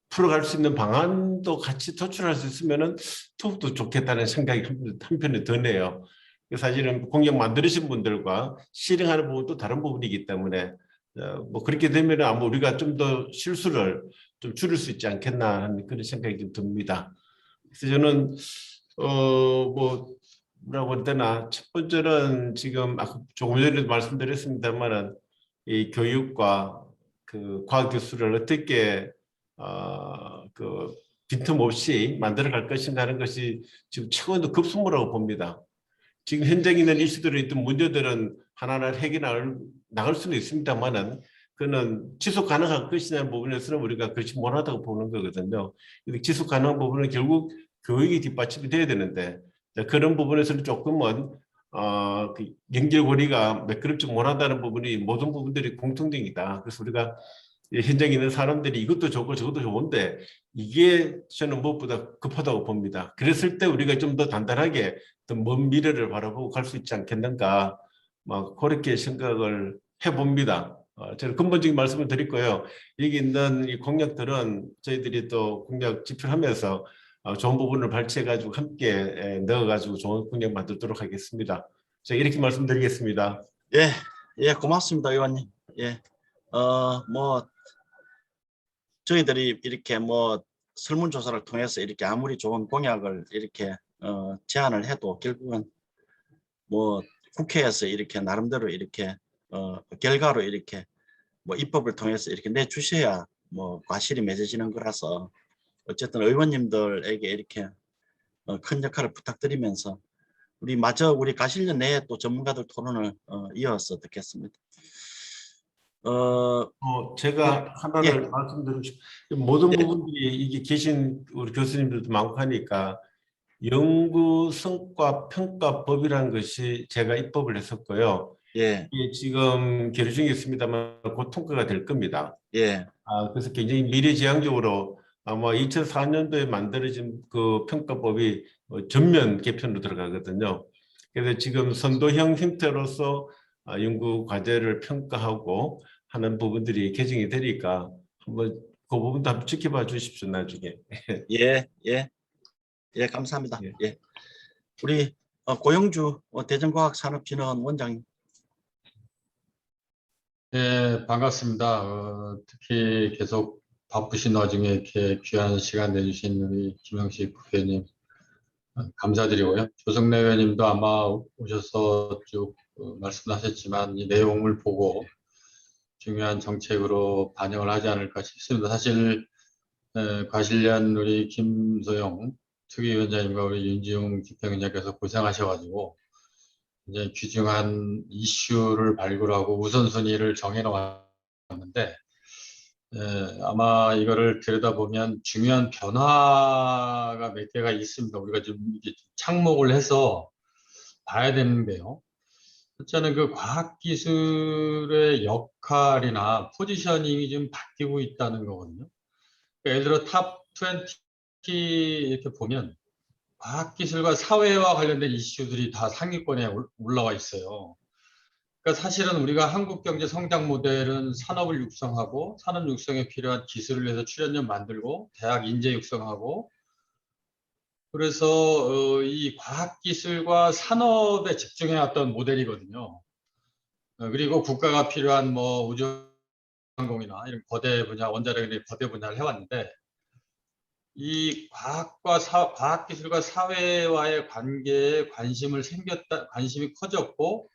풀어갈 수 있는 방안도 같이 도출할 수 있으면은 더욱더 좋겠다는 생각이 한편에 드네요. 사실은 공약 만드신 분들과 실행하는 부분도 다른 부분이기 때문에 뭐 그렇게 되면 아마 우리가 좀 더 실수를 좀 줄일 수 있지 않겠나 하는 그런 생각이 좀 듭니다. 그래서 저는 뭐 뭐라고 해야 되나, 첫 번째는 지금 아까 조금 전에도 말씀드렸습니다만은 이 교육과 그 과학 기술을 어떻게 그 빈틈없이 만들어갈 것인가 하는 것이 지금 최고의 급선무라고 봅니다. 지금 현장에 있는 이슈들이 있던 문제들은 하나하나 해결해 나갈 수는 있습니다만은 그는 지속 가능한 것이냐는 부분에서는 우리가 그렇지 못하다고 보는 거거든요. 근데 지속 가능한 부분은 결국 교육이 뒷받침이 돼야 되는데 그런 부분에서는 조금은 그 연결고리가 매끄럽지 못하다는 부분이 모든 부분들이 공통적이다. 그래서 우리가 현장에 있는 사람들이 이것도 좋고 저것도 좋은데 이게 저는 무엇보다 급하다고 봅니다. 그랬을 때 우리가 좀 더 단단하게 더 먼 미래를 바라보고 갈 수 있지 않겠는가, 막 그렇게 생각을 해봅니다. 저는 근본적인 말씀을 드릴 거예요. 여기 있는 이 공약들은 저희들이 또 공약 집필하면서 좋은 부분을 발췌해가지고 함께 넣어가지고 좋은 공약 만들도록 하겠습니다. 제가 이렇게 말씀드리겠습니다. 예, 예, 고맙습니다, 의원님. 예, 뭐 저희들이 이렇게 뭐 설문조사를 통해서 이렇게 아무리 좋은 공약을 이렇게 제안을 해도 결국은 뭐 국회에서 이렇게 나름대로 이렇게 결과로 이렇게 뭐 입법을 통해서 이렇게 내주셔야 뭐 과실이 맺어지는 거라서 어쨌든 의원님들에게 이렇게 큰 역할을 부탁드리면서 우리 가실년 내에 또 전문가들 토론을 이어서 듣겠습니다. 제가 하나를 예. 말씀드리고 싶어요. 모든 예. 부분들이 이게 계신 우리 교수님들도 많고 하니까 연구 성과 평가법이라는 것이 제가 입법을 했었고요. 예. 이게 지금 계류 중에 있습니다만 곧 통과가 될 겁니다. 예. 그래서 굉장히 미래지향적으로 아마 2004년도에 만들어진 그 평가법이 전면 개편으로 들어가거든요. 그래서 지금 선도형 형태로서 연구 과제를 평가하고 하는 부분들이 개정이 되니까 한번 그 부분도 한번 지켜봐 주십시오, 나중에. 예. 예. 예, 감사합니다. 예. 예. 우리 고영주 대전과학산업진흥원 원장님. 네, 반갑습니다. 특히 계속 바쁘신 와중에 이렇게 귀한 시간 내주신 우리 김영식 국회의원님 감사드리고요. 조성래 의원님도 아마 오셔서 쭉 말씀하셨지만 이 내용을 보고 중요한 정책으로 반영을 하지 않을까 싶습니다. 사실 과실련 우리 김소영 특위위원장님과 우리 윤지용 집행위원장께서 고생하셔가지고 이제 귀중한 이슈를 발굴하고 우선순위를 정해놓았는데 아마 이거를 들여다보면 중요한 변화가 몇 개가 있습니다. 우리가 좀 이게 착목을 해서 봐야 되는데요. 첫째는 그 과학기술의 역할이나 포지셔닝이 좀 바뀌고 있다는 거거든요. 그러니까 예를 들어 탑 20 이렇게 보면 과학기술과 사회와 관련된 이슈들이 다 상위권에 올라와 있어요. 그러니까 사실은 우리가 한국 경제 성장 모델은 산업을 육성하고 산업 육성에 필요한 기술을 위해서 출연료 만들고 대학 인재 육성하고 그래서 이 과학기술과 산업에 집중해왔던 모델이거든요. 그리고 국가가 필요한 뭐 우주항공이나 이런 거대 분야, 원자력의 거대 분야를 해왔는데 이 과학기술과 사회와의 관계에 관심이 커졌고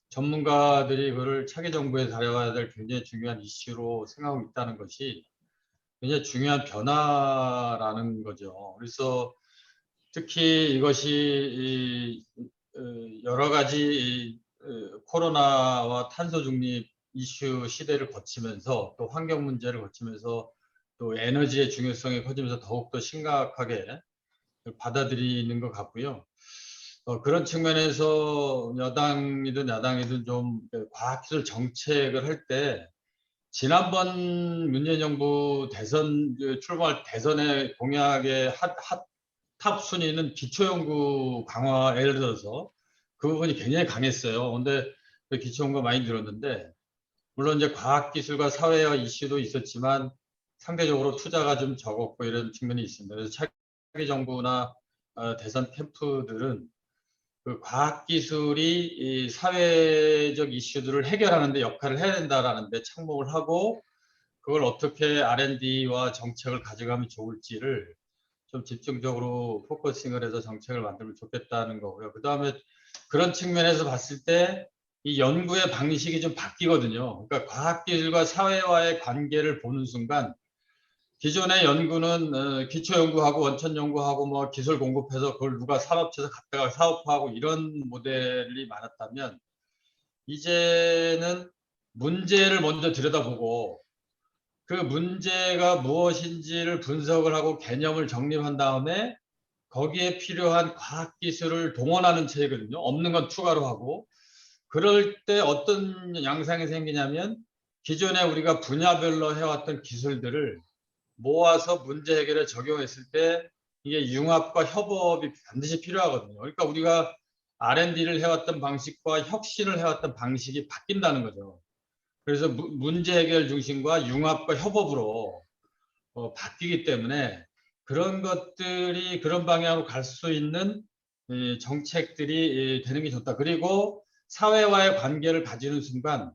전문가들이 그걸 차기 정부에 다뤄야 될 굉장히 중요한 이슈로 생각하고 있다는 것이 굉장히 중요한 변화라는 거죠. 그래서 특히 이것이 여러 가지 코로나와 탄소 중립 이슈 시대를 거치면서 또 환경 문제를 거치면서 또 에너지의 중요성이 커지면서 더욱더 심각하게 받아들이는 것 같고요. 그런 측면에서 여당이든 야당이든 좀 과학기술 정책을 할 때 지난번 문재인 정부 대선 출범할 대선의 공약의 탑 순위는 기초연구 강화, 예를 들어서 그 부분이 굉장히 강했어요. 근데 그 기초연구가 많이 늘었는데 물론 이제 과학기술과 사회화 이슈도 있었지만 상대적으로 투자가 좀 적었고 이런 측면이 있습니다. 그래서 차기 정부나 대선 캠프들은 그 과학기술이 이 사회적 이슈들을 해결하는 데 역할을 해야 된다라는 데 착목을 하고 그걸 어떻게 R&D와 정책을 가져가면 좋을지를 좀 집중적으로 포커싱을 해서 정책을 만들면 좋겠다는 거고요. 그 다음에 그런 측면에서 봤을 때 이 연구의 방식이 좀 바뀌거든요. 그러니까 과학기술과 사회와의 관계를 보는 순간 기존의 연구는 기초 연구하고 원천 연구하고 뭐 기술 공급해서 그걸 누가 산업체에서 갖다가 사업화하고 이런 모델이 많았다면 이제는 문제를 먼저 들여다보고 그 문제가 무엇인지를 분석을 하고 개념을 정립한 다음에 거기에 필요한 과학기술을 동원하는 체계거든요. 없는 건 추가로 하고 그럴 때 어떤 양상이 생기냐면 기존에 우리가 분야별로 해왔던 기술들을 모아서 문제 해결에 적용했을 때 이게 융합과 협업이 반드시 필요하거든요. 그러니까 우리가 R&D를 해왔던 방식과 혁신을 해왔던 방식이 바뀐다는 거죠. 그래서 문제 해결 중심과 융합과 협업으로 바뀌기 때문에 그런 것들이 그런 방향으로 갈 수 있는 정책들이 되는 게 좋다. 그리고 사회와의 관계를 가지는 순간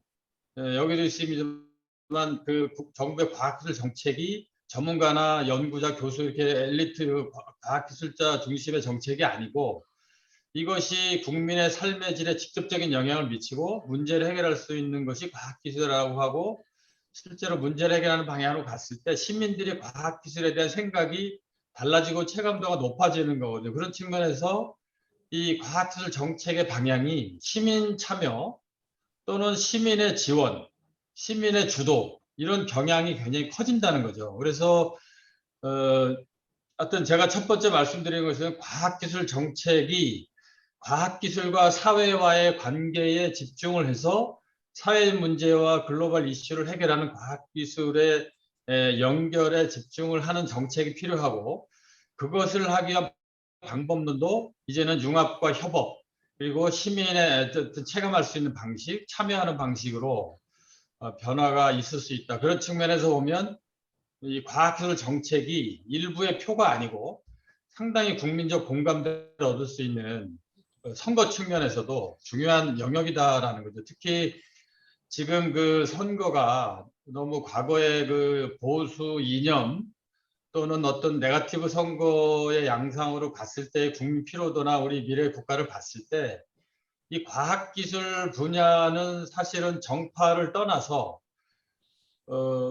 여기도 있습니다만 그 정부의 과학기술 정책이 전문가나 연구자, 교수 이렇게 엘리트 과학기술자 중심의 정책이 아니고 이것이 국민의 삶의 질에 직접적인 영향을 미치고 문제를 해결할 수 있는 것이 과학기술이라고 하고 실제로 문제를 해결하는 방향으로 갔을 때 시민들이 과학기술에 대한 생각이 달라지고 체감도가 높아지는 거거든요. 그런 측면에서 이 과학기술 정책의 방향이 시민 참여 또는 시민의 지원, 시민의 주도 이런 경향이 굉장히 커진다는 거죠. 그래서 어떤 제가 첫 번째 말씀드린 것은 과학기술 정책이 과학기술과 사회와의 관계에 집중을 해서 사회 문제와 글로벌 이슈를 해결하는 과학기술의 연결에 집중을 하는 정책이 필요하고 그것을 하기 위한 방법론도 이제는 융합과 협업 그리고 시민의 어떤 체감할 수 있는 방식, 참여하는 방식으로 변화가 있을 수 있다. 그런 측면에서 보면 이 과학기술 정책이 일부의 표가 아니고 상당히 국민적 공감대를 얻을 수 있는 선거 측면에서도 중요한 영역이다라는 거죠. 특히 지금 그 선거가 너무 과거의 그 보수 이념 또는 어떤 네거티브 선거의 양상으로 갔을 때 국민 피로도나 우리 미래 국가를 봤을 때 이 과학기술 분야는 사실은 정파를 떠나서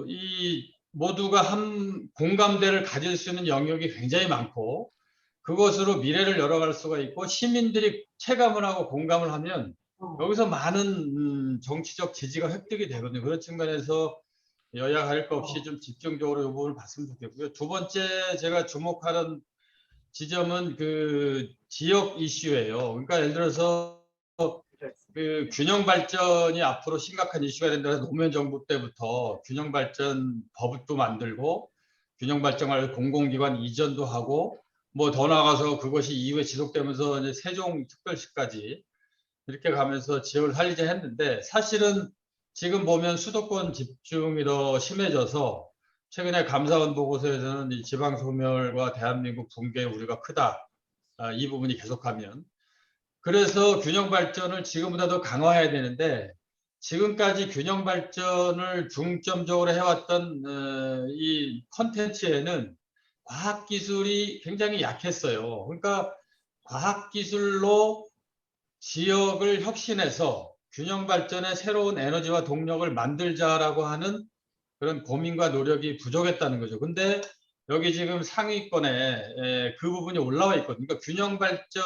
이 모두가 한 공감대를 가질 수 있는 영역이 굉장히 많고 그것으로 미래를 열어갈 수가 있고 시민들이 체감을 하고 공감을 하면 여기서 많은 정치적 지지가 획득이 되거든요. 그런 측면에서 여야 가릴 것 없이 좀 집중적으로 이 부분을 봤으면 좋겠고요. 두 번째 제가 주목하는 지점은 그 지역 이슈예요. 그러니까 예를 들어서 그 균형 발전이 앞으로 심각한 이슈가 된다 해서 노무현 정부 때부터 균형 발전 법도 만들고 균형 발전을 공공기관 이전도 하고 뭐 더 나아가서 그것이 이후에 지속되면서 이제 세종 특별시까지 이렇게 가면서 지역을 살리자 했는데 사실은 지금 보면 수도권 집중이 더 심해져서 최근에 감사원 보고서에서는 이 지방 소멸과 대한민국 붕괴의 우려가 크다. 이 부분이 계속하면 그래서 균형 발전을 지금보다 더 강화해야 되는데 지금까지 균형 발전을 중점적으로 해왔던 이 컨텐츠에는 과학기술이 굉장히 약했어요. 그러니까 과학기술로 지역을 혁신해서 균형 발전의 새로운 에너지와 동력을 만들자라고 하는 그런 고민과 노력이 부족했다는 거죠. 근데 여기 지금 상위권에 그 부분이 올라와 있거든요. 그러니까 균형 발전을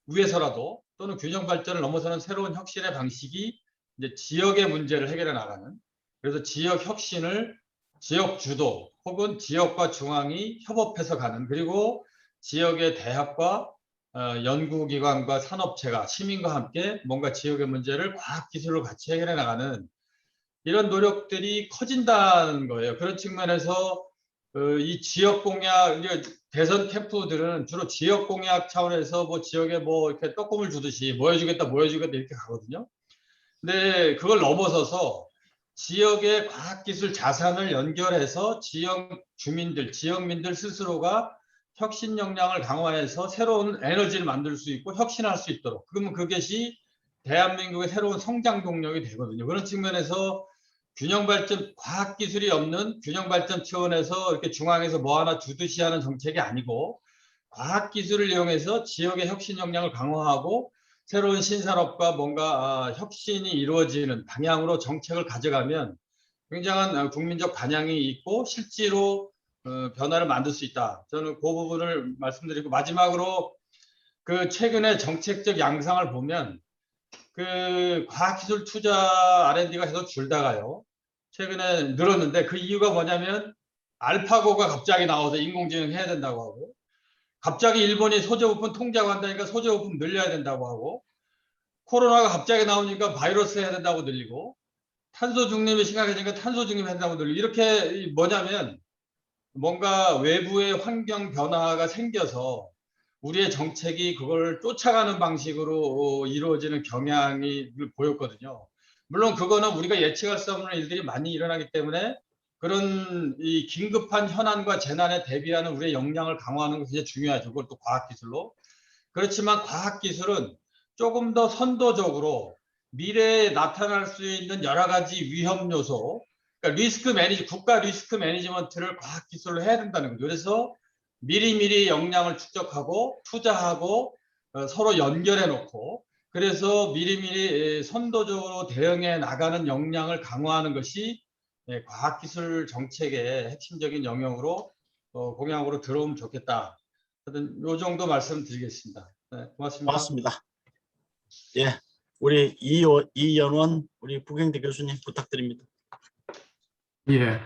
위해서라도 또는 균형 발전을 넘어서는 새로운 혁신의 방식이 이제 지역의 문제를 해결해 나가는 그래서 지역 혁신을 지역 주도 혹은 지역과 중앙이 협업해서 가는 그리고 지역의 대학과 연구기관과 산업체가 시민과 함께 뭔가 지역의 문제를 과학기술로 같이 해결해 나가는 이런 노력들이 커진다는 거예요. 그런 측면에서 이 지역 공약, 이제 대선 캠프들은 주로 지역 공약 차원에서 뭐 지역에 뭐 이렇게 떡국을 주듯이 모여주겠다 이렇게 가거든요. 근데 그걸 넘어서서 지역의 과학기술 자산을 연결해서 지역 주민들, 지역민들 스스로가 혁신 역량을 강화해서 새로운 에너지를 만들 수 있고 혁신할 수 있도록, 그러면 그것이 대한민국의 새로운 성장 동력이 되거든요. 그런 측면에서 균형 발전, 과학기술이 없는 균형 발전 차원에서 이렇게 중앙에서 뭐 하나 주듯이 하는 정책이 아니고, 과학기술을 이용해서 지역의 혁신 역량을 강화하고 새로운 신산업과 뭔가 혁신이 이루어지는 방향으로 정책을 가져가면 굉장한 국민적 반향이 있고 실제로 변화를 만들 수 있다. 저는 그 부분을 말씀드리고, 마지막으로 그 최근에 정책적 양상을 보면 그 과학기술 투자 R&D가 계속 줄다가요, 최근에 늘었는데 그 이유가 뭐냐면 알파고가 갑자기 나와서 인공지능 해야 된다고 하고, 갑자기 일본이 소재부품 통제하고 한다니까 소재부품 늘려야 된다고 하고, 코로나가 갑자기 나오니까 바이러스 해야 된다고 늘리고, 탄소 중립이 심각해지니까 탄소 중립 해야 된다고 늘리고, 이렇게 뭐냐면 뭔가 외부의 환경 변화가 생겨서 우리의 정책이 그걸 쫓아가는 방식으로 이루어지는 경향이 보였거든요. 물론 그거는 우리가 예측할 수 없는 일들이 많이 일어나기 때문에 그런 이 긴급한 현안과 재난에 대비하는 우리의 역량을 강화하는 것이 중요하죠. 그것도 과학기술로. 그렇지만 과학기술은 조금 더 선도적으로 미래에 나타날 수 있는 여러 가지 위험 요소, 그러니까 국가 리스크 매니지먼트를 과학기술로 해야 된다는 거죠. 그래서 미리미리 역량을 축적하고 투자하고 서로 연결해 놓고, 그래서 미리미리 선도적으로 대응해 나가는 역량을 강화하는 것이 과학기술 정책의 핵심적인 영역으로 공약으로 들어오면 좋겠다. 하여튼 요 정도 말씀드리겠습니다. 네, 고맙습니다. 고맙습니다. 예, 우리 이연원 우리 부경대 교수님 부탁드립니다. 예.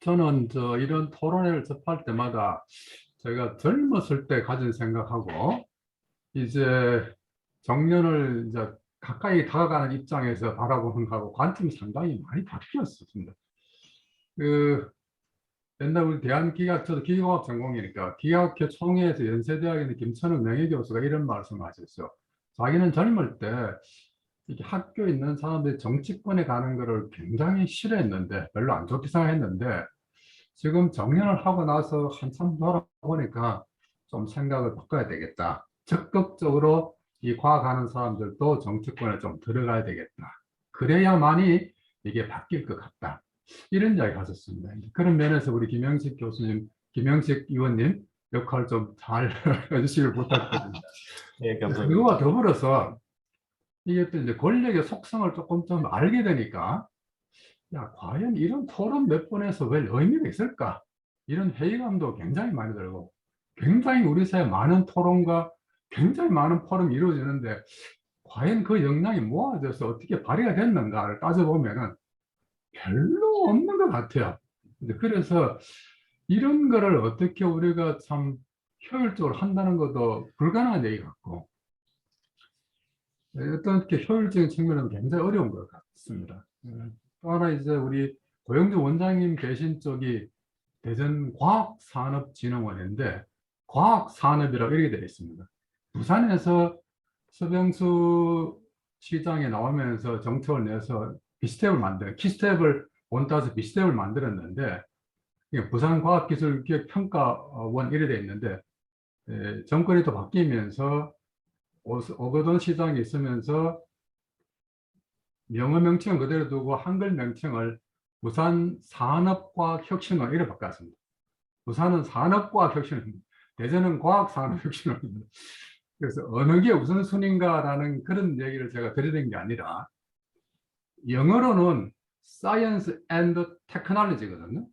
저는 이런 토론회를 접할 때마다 제가 젊었을 때 가진 생각하고 이제 정년을 이제 가까이 다가가는 입장에서 바라보는 거하고 관점이 상당히 많이 바뀌었습니다. 옛날 우리 저도 기계공학 전공이니까 기계학교 총회에서 연세대학에 있는 김천욱 명예교수가 이런 말씀을 하셨어요. 자기는 젊을 때 이렇게 학교에 있는 사람들이 정치권에 가는 것을 굉장히 싫어했는데, 별로 안 좋게 생각했는데, 지금 정년을 하고 나서 한참 돌아보니까 좀 생각을 바꿔야 되겠다. 적극적으로 이 과학하는 사람들도 정치권에 좀 들어가야 되겠다. 그래야만이 이게 바뀔 것 같다. 이런 이야기 하셨습니다. 그런 면에서 우리 김영식 교수님, 김영식 의원님 역할 좀 잘 해주시길 부탁드립니다. 예, 감사합니다. 그거와 더불어서 이게 또 이제 권력의 속성을 조금 좀 알게 되니까, 야, 과연 이런 토론 몇 번에서 왜 의미가 있을까? 이런 회의감도 굉장히 많이 들고, 굉장히 우리 사회 많은 토론과 굉장히 많은 포럼이 이루어지는데, 과연 그 역량이 모아져서 어떻게 발휘가 됐는가를 따져보면은 별로 없는 것 같아요. 그래서 이런 거를 어떻게 우리가 참 효율적으로 한다는 것도 불가능한 얘기 같고, 어떻게 효율적인 측면은 굉장히 어려운 것 같습니다. 또 하나 이제 우리 고영주 원장님 계신 쪽이 대전과학산업진흥원인데 과학산업이라고 이렇게 되어 있습니다. 부산에서 서병수 시장에 나오면서 정책을 내서 키스텝을 본따서 비스텝을 만들었는데, 부산과학기술기획평가원 이래 되어 있는데, 정권이 또 바뀌면서 오거돈 시장이 있으면서 영어 명칭은 그대로 두고 한글 명칭을 부산 산업과학혁신원 이렇게 바꿨습니다. 부산은 산업과학혁신원입니다. 대전은 과학산업혁신원입니다. 그래서 어느 게 우선순위인가라는 그런 얘기를 제가 드리는 게 아니라, 영어로는 Science and Technology거든요.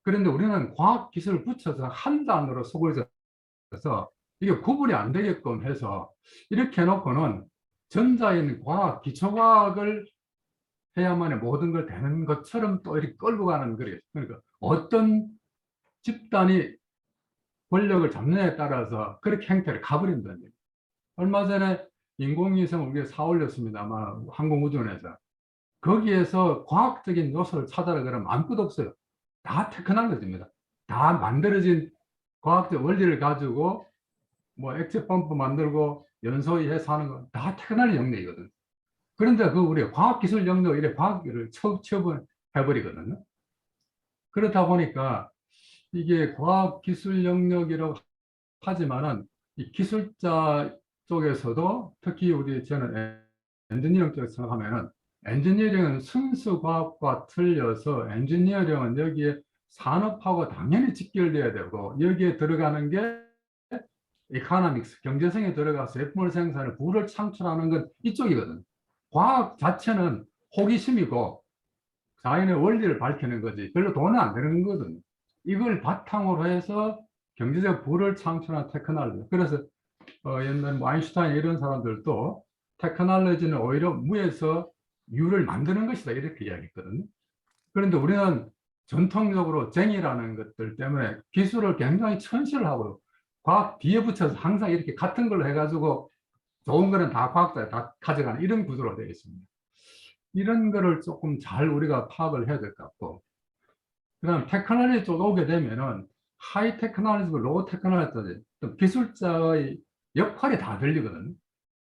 그런데 우리는 과학기술을 붙여서 한 단어로 속어져서 이게 구분이 안 되게끔 해서 이렇게 해놓고는 전자인 과학, 기초과학을 해야만 모든 걸 되는 것처럼 또 이렇게 끌고 가는 거예요. 그러니까 어떤 집단이 권력을 잡느냐에 따라서 그렇게 행태를 가버린다는 얘기예요. 얼마 전에 인공위성 우리가 사 올렸습니다. 아마 항공우주원에서. 거기에서 과학적인 요소를 찾아라 그러면 아무것도 없어요. 다 테크놀로지입니다. 다 만들어진 과학적 원리를 가지고 뭐 액체 펌프 만들고 연소위 해서 하는 거 다 테크놀로지 영역이거든. 그런데 그 우리가 과학기술 영역 이래 과학을 처분해버리거든요. 그렇다 보니까 이게 과학기술 영역이라고 하지만은 이 기술자 쪽에서도 특히 저는 엔지니어링 쪽에서 생각하면은 엔지니어링은 순수 과학과 틀려서 엔지니어링은 여기에 산업하고 당연히 직결돼야 되고 여기에 들어가는 게 이코노믹스, 경제성에 들어가서 제품을 생산을 부를 창출하는 건 이쪽이거든. 과학 자체는 호기심이고 자연의 원리를 밝히는 거지 별로 돈은 안 되는 거거든. 이걸 바탕으로 해서 경제적 부를 창출하는 테크놀로지. 그래서 옛날 뭐 아인슈타인 이런 사람들도 테크놀로지는 오히려 무에서 유를 만드는 것이다 이렇게 이야기했거든요. 그런데 우리는 전통적으로 쟁이라는 것들 때문에 기술을 굉장히 천시를 하고 과학 뒤에 붙여서 항상 이렇게 같은 걸로 해가지고 좋은 거는 다 과학자에 다 가져가는 이런 구조로 되어 있습니다. 이런 거를 조금 잘 우리가 파악을 해야 될 것 같고, 그다음 테크놀로지 쪽에 오게 되면은 하이 테크놀로지고 로우 테크놀로지 기술자의 역할이 다 들리거든요.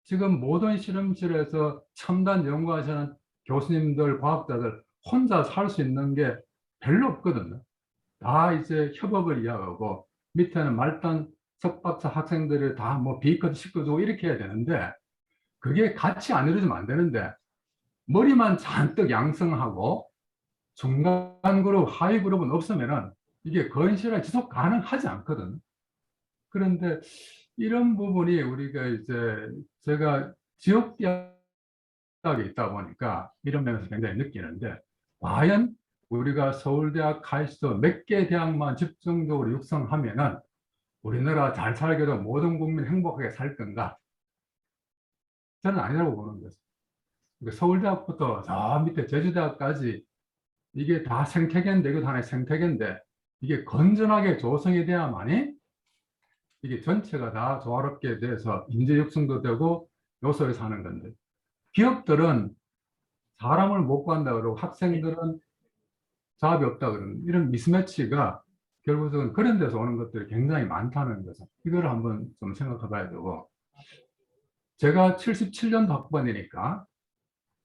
지금 모든 실험실에서 첨단 연구하시는 교수님들, 과학자들 혼자 살 수 있는 게 별로 없거든요. 다 이제 협업을 이야기하고 밑에는 말단 석박사 학생들이 다 뭐 비커도 싣고주고 이렇게 해야 되는데 그게 같이 안 이루어지면 안 되는데 머리만 잔뜩 양성하고 중간 그룹, 하위 그룹은 없으면은 이게 건실하게 지속 가능하지 않거든. 그런데 이런 부분이 우리가 이제 제가 지역대학에 있다 보니까 이런 면에서 굉장히 느끼는데 과연 우리가 서울대학, 카이스트 몇 개 대학만 집중적으로 육성하면은 우리나라 잘 살게도 모든 국민 행복하게 살 건가? 저는 아니라고 보는 거죠. 서울대학부터 저 밑에 제주대학까지 이게 다 생태계인데, 이것도 하나의 생태계인데 이게 건전하게 조성이 돼야만이 이게 전체가 다 조화롭게 돼서 인재 육성도 되고 요소에 사는 건데, 기업들은 사람을 못 구한다 그러고 학생들은 잡이 없다 그러는 이런 미스매치가 결국은 그런 데서 오는 것들이 굉장히 많다는 거죠. 이걸 한번 좀 생각해 봐야 되고, 제가 77년도 학번이니까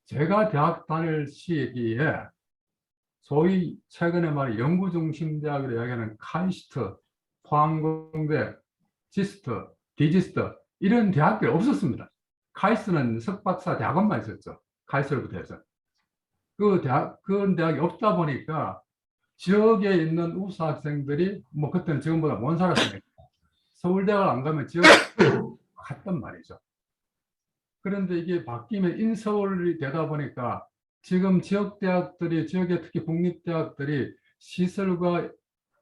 제가 대학 다닐 시기에 소위 최근에 말해 연구중심대학으로 이야기하는 카이스트, 포항공대, 지스트, 디지스트 이런 대학들이 없었습니다. 카이스트는 석박사 대학원만 있었죠. 카이스트부터 해서. 그런 대학이 없다 보니까 지역에 있는 우수 학생들이 뭐 그때는 지금보다 못 살았으니까 서울대학을 안 가면 지역에 갔단 말이죠. 그런데 이게 바뀌면 인서울이 되다 보니까 지금 지역대학들이, 지역의 특히 국립대학들이 시설과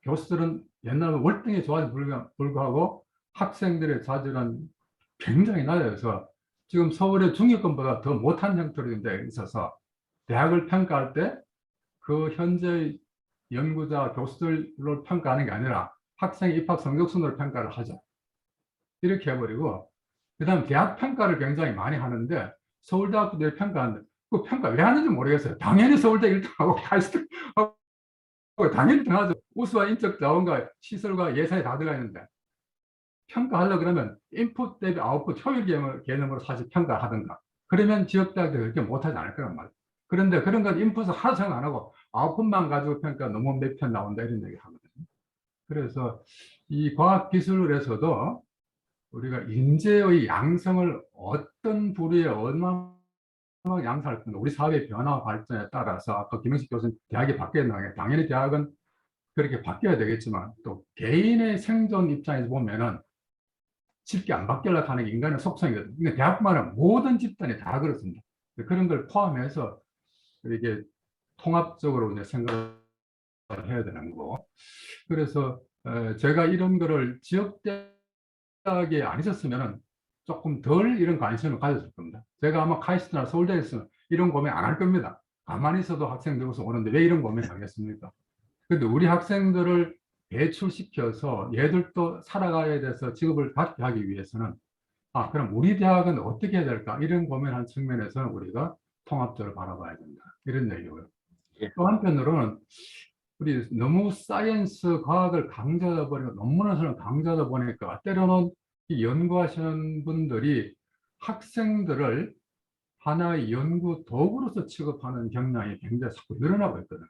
교수들은 옛날에 월등히 좋아져 불구하고 학생들의 자질은 굉장히 낮아서 지금 서울의 중위권보다 더 못한 형태로 돼 있어서 대학을 평가할 때 그 현재 연구자 교수들로 평가하는 게 아니라 학생 입학 성적 순으로 평가를 하죠. 이렇게 해버리고 그 다음 대학 평가를 굉장히 많이 하는데 서울대학교들 평가하는데 그 평가 왜 하는지 모르겠어요. 당연히 서울대 1등하고 카이스트 당연히 등하죠. 우수와 인적 자원과 시설과 예산이 다 들어가 있는데 평가하려고 그러면 인풋 대비 아웃풋 효율 개념으로 사실 평가하든가 그러면 지역대학들이 그렇게 못하지 않을 거란 말이에요. 그런데 그런 건 인풋을 하나도 생각 안 하고 아웃풋만 가지고 평가 너무 몇 편 나온다 이런 얘기 하거든요. 그래서 이 과학기술에서도 우리가 인재의 양성을 어떤 부류에 얼마나 양성할 건가, 우리 사회의 변화 발전에 따라서 아까 김영식 교수님 대학이 바뀌어야 나가요. 당연히 대학은 그렇게 바뀌어야 되겠지만 또 개인의 생존 입장에서 보면은 쉽게 안 바뀌려고 하는 게 인간의 속성이거든요. 그러니까 대학뿐만 아니라 모든 집단이 다 그렇습니다. 그런 걸 포함해서 이게 통합적으로 이제 생각을 해야 되는 거고. 그래서 제가 이런 거를 지역대학에 안 있었으면은 조금 덜 이런 관심을 가졌을 겁니다. 제가 아마 카이스트나 서울대에 있으면 이런 고민 안 할 겁니다. 가만히 있어도 학생들에서 오는데 왜 이런 고민 하겠습니까? 근데 우리 학생들을 배출시켜서 얘들도 살아가야 돼서 직업을 갖게 하기 위해서는 그럼 우리 대학은 어떻게 해야 될까? 이런 고민한 측면에서는 우리가 통합적으로 바라봐야 된다. 이런 얘기고요. 예. 또 한편으로는 우리 너무 사이언스 과학을 강조하다 보니까 논문에서는 강조하다 보니까 때로는 이 연구하시는 분들이 학생들을 하나의 연구 도구로서 취급하는 경향이 굉장히 자꾸 늘어나고 있거든요.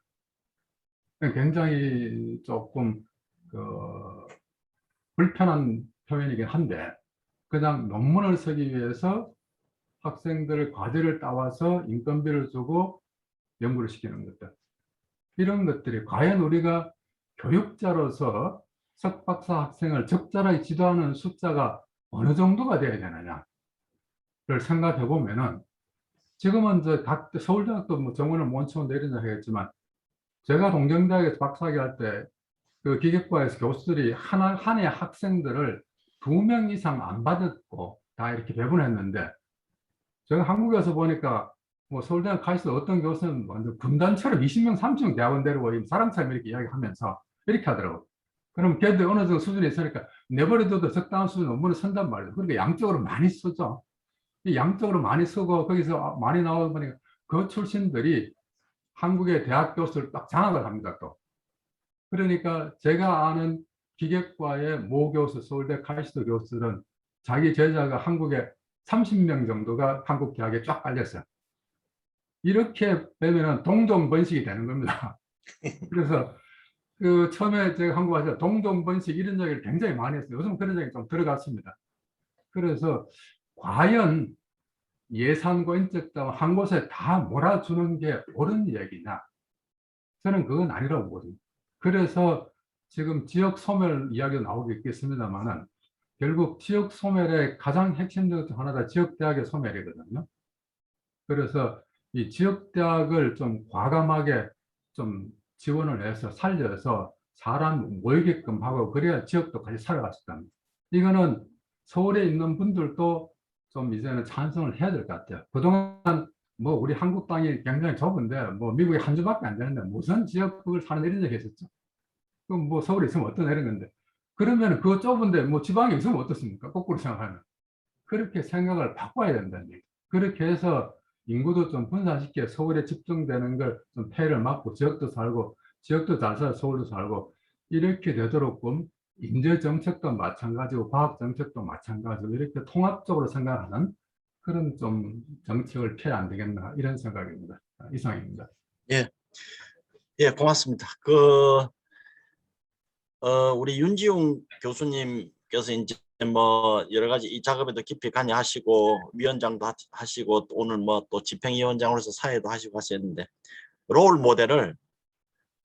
굉장히 조금 불편한 표현이긴 한데 그냥 논문을 쓰기 위해서 학생들 과제를 따와서 인건비를 주고 연구를 시키는 것들. 이런 것들이 과연 우리가 교육자로서 석박사 학생을 적절하게 지도하는 숫자가 어느 정도가 되어야 되느냐를 생각해 보면은 지금은 서울대학도 뭐 정원을 원치원 내린다 하겠지만 제가 동경대학에서 박사학위 할 때 그 기계과에서 교수들이 한 해 학생들을 2명 이상 안 받았고 다 이렇게 배분했는데 제가 한국에서 보니까 뭐 서울대학 가시도 어떤 교수는 완전 군단처럼 20명, 30명 대학원 데리고 사람처럼 이렇게 이야기하면서 이렇게 하더라고요. 그럼 걔들 어느 정도 수준이 있으니까 내버려둬도 적당한 수준 논문을 쓴단 말이에요. 그러니까 양쪽으로 많이 쓰죠. 이 양쪽으로 많이 쓰고 거기서 많이 나오다 보니까 그 출신들이 한국의 대학 교수를 딱 장악을 합니다. 또 그러니까 제가 아는 기계과의 모 교수, 서울대 카이스트 교수들은 자기 제자가 한국에 30명 정도가 한국 대학에 쫙 깔렸어요. 이렇게 되면은 동종번식이 되는 겁니다. 그래서 그 처음에 제가 한국 와서 동종번식 이런 얘기를 굉장히 많이 했어요. 요즘 그런 얘기 좀 들어갔습니다. 그래서 과연 예산과 인적당 한 곳에 다 몰아주는 게 옳은 얘기냐? 저는 그건 아니라고 보거든요. 그래서 지금 지역 소멸 이야기가 나오고 있겠습니다만은 결국 지역 소멸의 가장 핵심적 중 하나가 지역대학의 소멸이거든요. 그래서 이 지역대학을 좀 과감하게 좀 지원을 해서 살려서 사람 모이게끔 하고 그래야 지역도 같이 살아갈 수 있답니다. 이거는 서울에 있는 분들도 좀 이제는 찬성을 해야 될 것 같아요. 그동안 뭐 우리 한국 땅이 굉장히 좁은데 뭐 미국이 한 주밖에 안 되는데 무슨 지역을 사는 이런 얘기 했었죠. 그럼 뭐 서울에 있으면 어떠나 이런 건데 그러면 그거 좁은데 뭐 지방에 있으면 어떻습니까? 거꾸로 생각하면 그렇게 생각을 바꿔야 된다는 얘기. 그렇게 해서 인구도 좀 분산시켜 서울에 집중되는 걸 좀 폐해를 막고 지역도 살고 지역도 잘 살아 서울도 살고 이렇게 되도록끔 인재 정책도 마찬가지고 과학 정책도 마찬가지고 이렇게 통합적으로 생각하는 그런 좀 정책을 펴야 안 되겠나 이런 생각입니다. 이상입니다. 예, 고맙습니다. 우리 윤지웅 교수님께서 이제 뭐 여러 가지 이 작업에도 깊이 관여하시고 위원장도 하시고 오늘 뭐 또 집행위원장으로서 사회도 하시고 하셨는데 롤 모델을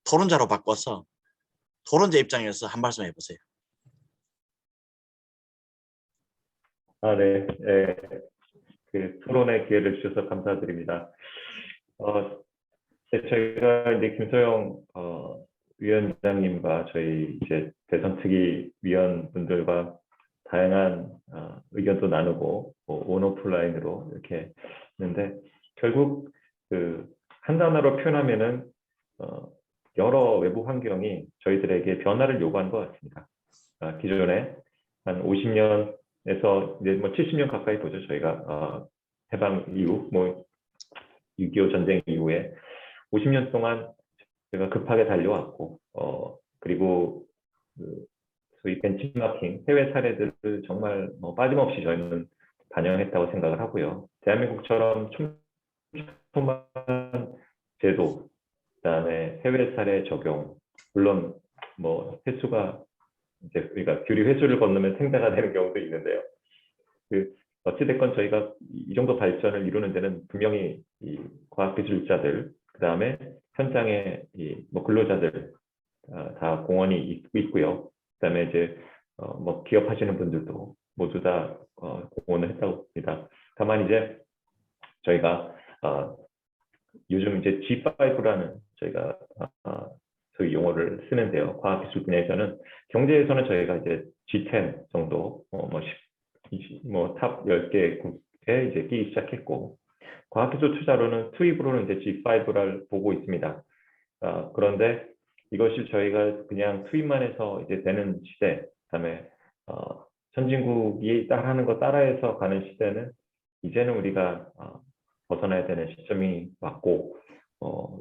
토론자로 바꿔서 토론자 입장에서 한 말씀 해보세요. 네. 그 토론의 기회를 주셔서 감사드립니다. 저희가 이제 김소영 위원장님과 저희 이제 대선특위 위원분들과 다양한 의견도 나누고 온 오프라인으로 이렇게 했는데 결국 그 한 단어로 표현하면은 여러 외부 환경이 저희들에게 변화를 요구한 것 같습니다. 기존에 한 50년에서 이제 뭐 70년 가까이 보죠. 저희가 해방 이후 뭐 6.25 전쟁 이후에 50년 동안 제가 급하게 달려왔고 그리고 소위 벤치마킹 해외 사례들을 정말 빠짐없이 저희는 반영했다고 생각을 하고요. 대한민국처럼 촘촘한 제도, 그다음에 해외 사례 적용, 물론 뭐 횟수가 이제 우리가 규리 횟수를 건너면 생자가 되는 경우도 있는데요. 어찌됐건 저희가 이 정도 발전을 이루는 데는 분명히 이 과학기술자들, 그다음에 현장의 뭐 근로자들 다 공헌이 있고요. 그다음에 이제 뭐 기업하시는 분들도 모두 다 공헌을 했다고 봅니다. 다만 이제 저희가 요즘 이제 G5라는 저희가 소위 용어를 쓰는데요. 과학기술 분야에서는 경제에서는 저희가 이제 G10 정도 탑 10개국에 이제 끼기 시작했고 과학기술 투자로는 투입으로는 이제 G5를 보고 있습니다. 그런데 이것이 저희가 그냥 투입만 해서 이제 되는 시대, 그다음에 선진국이 따라하는 거 따라해서 가는 시대는 이제는 우리가 벗어나야 되는 시점이 왔고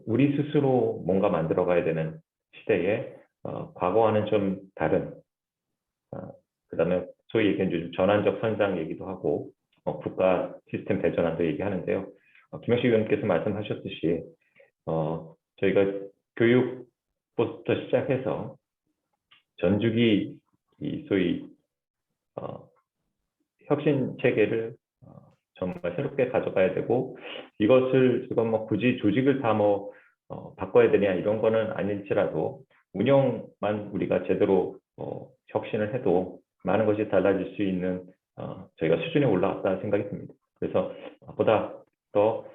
우리 스스로 뭔가 만들어가야 되는 시대에 과거와는 좀 다른 그다음에 소위 얘기한 요즘 전환적 성장 얘기도 하고 국가 시스템 대전환도 얘기하는데요. 김영식 의원께서 말씀하셨듯이 저희가 교육부터 시작해서 전주기 이 소위 혁신 체계를 정말 새롭게 가져가야 되고 이것을 지금 뭐 굳이 조직을 다 뭐 바꿔야 되냐 이런 거는 아닐지라도 운영만 우리가 제대로 혁신을 해도 많은 것이 달라질 수 있는 저희가 수준에 올라왔다 생각이 듭니다. 그래서 보다 더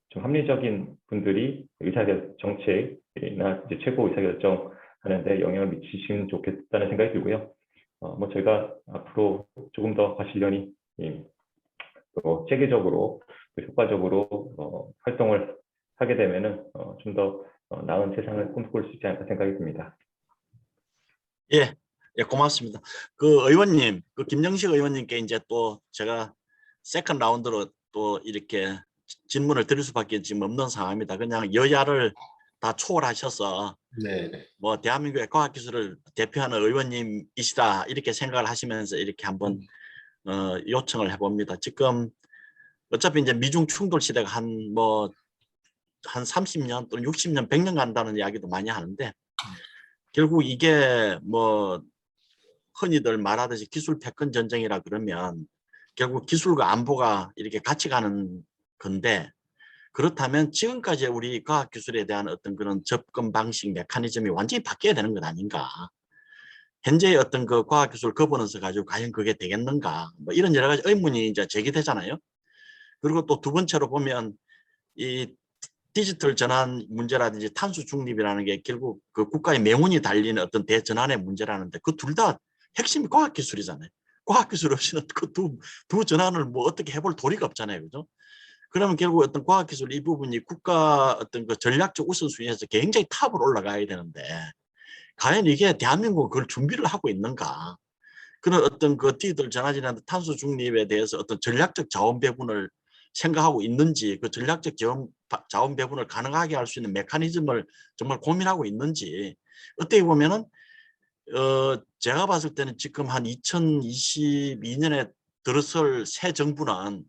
좀 합리적인 분들이 의사결정 정책이나 이제 최고 의사결정 하는데 영향을 미치시면 좋겠다는 생각이 들고요. 뭐 저희가 앞으로 조금 더 과실련이 체계적으로 효과적으로 활동을 하게 되면은 좀 더 나은 세상을 꿈꿀 수 있지 않을까 생각이 듭니다. 예, 고맙습니다. 그 의원님, 그 김영식 의원님께 이제 또 제가 세컨 라운드로 또 이렇게 질문을 드릴 수밖에 지금 없는 상황입니다. 그냥 여야를 다 초월하셔서 네. 뭐 대한민국의 과학기술을 대표하는 의원님이시다 이렇게 생각을 하시면서 이렇게 한번 요청을 해봅니다. 지금 어차피 이제 미중 충돌 시대가 한 30년 또는 60년, 100년 간다는 이야기도 많이 하는데 결국 이게 뭐 흔히들 말하듯이 기술 패권 전쟁이라 그러면 결국 기술과 안보가 이렇게 같이 가는 건데 그렇다면 지금까지 우리 과학기술에 대한 어떤 그런 접근 방식 메커니즘이 완전히 바뀌어야 되는 것 아닌가. 현재의 어떤 그 과학기술 거버넌스 가지고 과연 그게 되겠는가. 뭐 이런 여러 가지 의문이 이제 제기되잖아요. 그리고 또 두 번째로 보면 이 디지털 전환 문제라든지 탄소 중립이라는 게 결국 그 국가의 명운이 달리는 어떤 대전환의 문제라는데 그 둘 다 핵심이 과학기술이잖아요. 과학기술 없이는 그 두 전환을 뭐 어떻게 해볼 도리가 없잖아요. 그죠? 그러면 결국 어떤 과학기술 이 부분이 국가 어떤 그 전략적 우선순위에서 굉장히 탑으로 올라가야 되는데 과연 이게 대한민국은 그걸 준비를 하고 있는가? 그런 어떤 그 디지털 전환이나 탄소 중립에 대해서 어떤 전략적 자원 배분을 생각하고 있는지 그 전략적 자원 배분을 가능하게 할 수 있는 메커니즘을 정말 고민하고 있는지 어떻게 보면은 제가 봤을 때는 지금 한 2022년에 들어설 새 정부는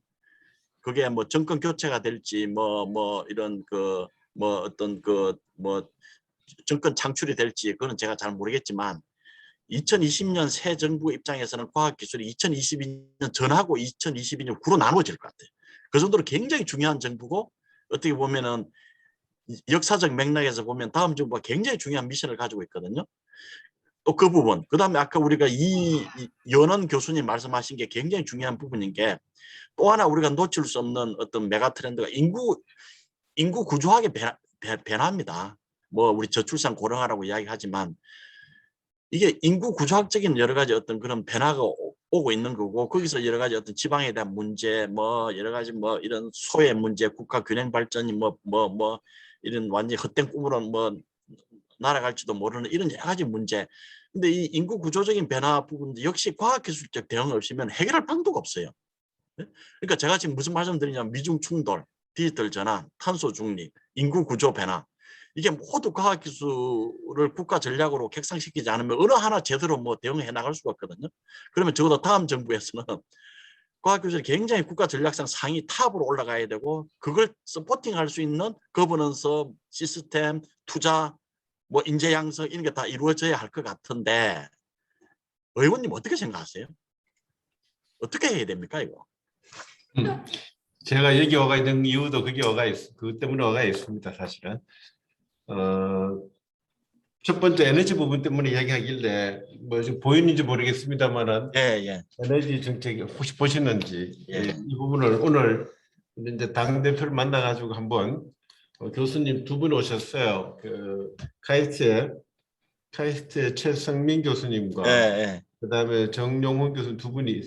그게 뭐 정권 교체가 될지 뭐 이런 그 뭐 어떤 그 뭐 정권 창출이 될지 그건 제가 잘 모르겠지만 2020년 새 정부 입장에서는 과학기술이 2022년 전하고 2022년 구로 나누어질 것 같아요. 그 정도로 굉장히 중요한 정부고 어떻게 보면은 역사적 맥락에서 보면 다음 정부가 굉장히 중요한 미션을 가지고 있거든요. 또 그 부분, 그 다음에 아까 우리가 이 연원 교수님 말씀하신 게 굉장히 중요한 부분인 게 또 하나 우리가 놓칠 수 없는 어떤 메가 트렌드가 인구 구조학의 변화입니다. 뭐 우리 저출산 고령화라고 이야기하지만 이게 인구 구조학적인 여러 가지 어떤 그런 변화가 오고 있는 거고 거기서 여러 가지 어떤 지방에 대한 문제 뭐 여러 가지 뭐 이런 소외 문제 국가 균형 발전이 뭐 이런 완전히 헛된 꿈으로 뭐 날아갈지도 모르는 이런 여러 가지 문제. 근데 이 인구 구조적인 변화 부분도 역시 과학기술적 대응 없이면 해결할 방도가 없어요. 그러니까 제가 지금 무슨 말씀 드리냐면 미중 충돌, 디지털 전환, 탄소 중립, 인구 구조 변화 이게 모두 과학기술을 국가 전략으로 객상시키지 않으면 어느 하나 제대로 뭐 대응해 나갈 수가 없거든요. 그러면 적어도 다음 정부에서는 과학기술이 굉장히 국가 전략상 상위 탑으로 올라가야 되고 그걸 서포팅할 수 있는 거버넌스 시스템, 투자, 뭐 인재 양성 이런 게 다 이루어져야 할 것 같은데 의원님 어떻게 생각하세요? 어떻게 해야 됩니까 이거? 제가 여기 와가 있는 이유도 그것 때문에 와가 있습니다. 사실은 첫 번째 에너지 부분 때문에 이야기하길래 뭐 좀 보이는지 모르겠습니다만은 예. 에너지 정책 혹시 보시는지 예. 이 부분을 오늘 이제 당 대표를 만나가지고 한번 교수님 두 분 오셨어요. 그 카이스트의 최성민 교수님과 예. 그다음에 정용훈 교수님 두 분이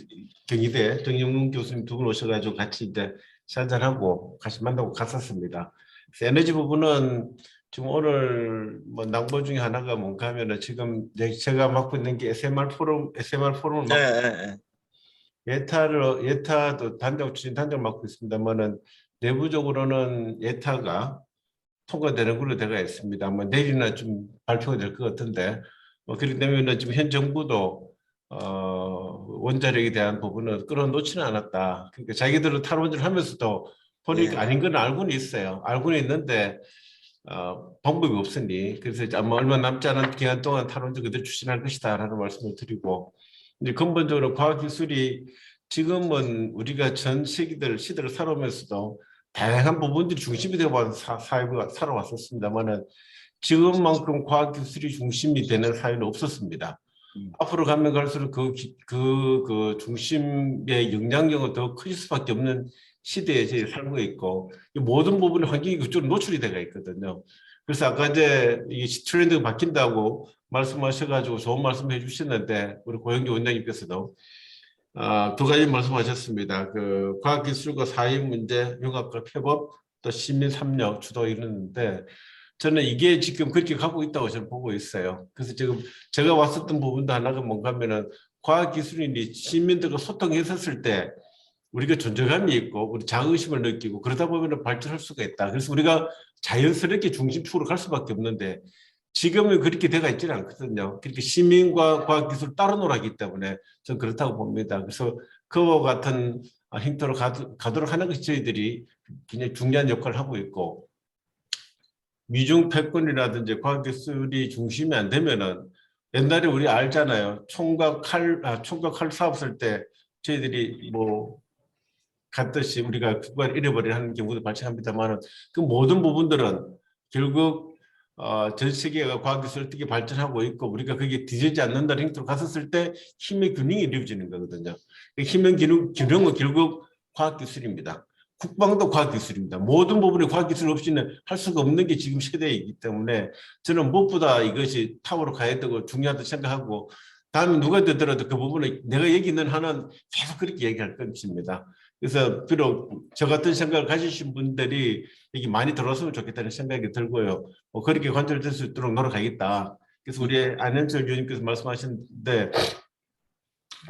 경희대 정용훈 교수님 두 분 오셔가지고 같이 이제 한잔하고 같이 만나고 갔었습니다. 그래서 에너지 부분은 지금 오늘 뭐 낭보 중에 하나가 뭔가 하면은 지금 제가 맡고 있는 게 SMR 포럼을 맡고 예타도 추진 단장을 맡고 있습니다만은 내부적으로는 예타가 통과되는 걸로 되어 있습니다. 아마 내일이나 좀 발표가 될 것 같은데 그렇기 때문에 지금 현 정부도 원자력에 대한 부분은 끌어놓지는 않았다. 그러니까 자기들은 탈원전을 하면서도 보니까 예. 아닌 건 알고는 있어요. 알고는 있는데 방법이 없으니 그래서 이제 아마 얼마 남지 않은 기간 동안 탈원전 그대로 추진할 것이다라는 말씀을 드리고 이제 근본적으로 과학기술이 지금은 우리가 전 시대를 살아오면서도 다양한 부분들이 중심이 되어 사회가 살아왔었습니다만은 지금만큼 과학기술이 중심이 되는 사회는 없었습니다. 앞으로 가면 갈수록 그 중심의 영향력은 더 커질 수밖에 없는 시대에 저희 살고 있고 모든 부분의 환경이 그쪽으로 노출이 되어 있거든요. 그래서 아까 이제 이 트렌드가 바뀐다고 말씀하셔가지고 좋은 말씀 해주셨는데 우리 고영기 원장님께서도 두 가지 말씀하셨습니다. 그 과학기술과 사회 문제, 융합과 협업, 또 시민 참여 주도 이러는데 저는 이게 지금 그렇게 가고 있다고 저는 보고 있어요. 그래서 지금 제가 왔었던 부분도 하나가 뭔가 하면은 과학기술인이 시민들과 소통했었을 때 우리가 존재감이 있고 우리 자긍심을 느끼고 그러다 보면 발전할 수가 있다. 그래서 우리가 자연스럽게 중심축으로 갈 수밖에 없는데 지금은 그렇게 되어 있지는 않거든요. 그렇게 시민과 과학기술 따로 놀아기 때문에 저는 그렇다고 봅니다. 그래서 그와 같은 행태로 가도록 하는 것이 저희들이 굉장히 중요한 역할을 하고 있고 미중 패권이라든지 과학기술이 중심이 안 되면은 옛날에 우리 알잖아요. 총과 칼 싸움 쓸 때 저희들이 뭐 갔듯이 우리가 국가를 잃어버리는 하는 경우도 발생합니다만 그 모든 부분들은 결국 전 세계가 과학기술 어떻게 발전하고 있고 우리가 그게 뒤지지 않는다는 행태로 갔었을 때 힘의 균형이 이루어지는 거거든요. 힘의 균형은 결국 과학기술입니다. 국방도 과학기술입니다. 모든 부분에 과학기술 없이는 할 수가 없는 게 지금 세대이기 때문에 저는 무엇보다 이것이 탑으로 가야 되고 중요하다고 생각하고 다음에 누가 되더라도 그 부분을 내가 얘기는 하는 계속 그렇게 얘기할 것입니다. 그래서 비록 저 같은 생각을 가지신 분들이 여기 많이 들어왔으면 좋겠다는 생각이 들고요. 그렇게 관철될 수 있도록 노력하겠다. 그래서 우리 안현철 의원님께서 말씀하셨는데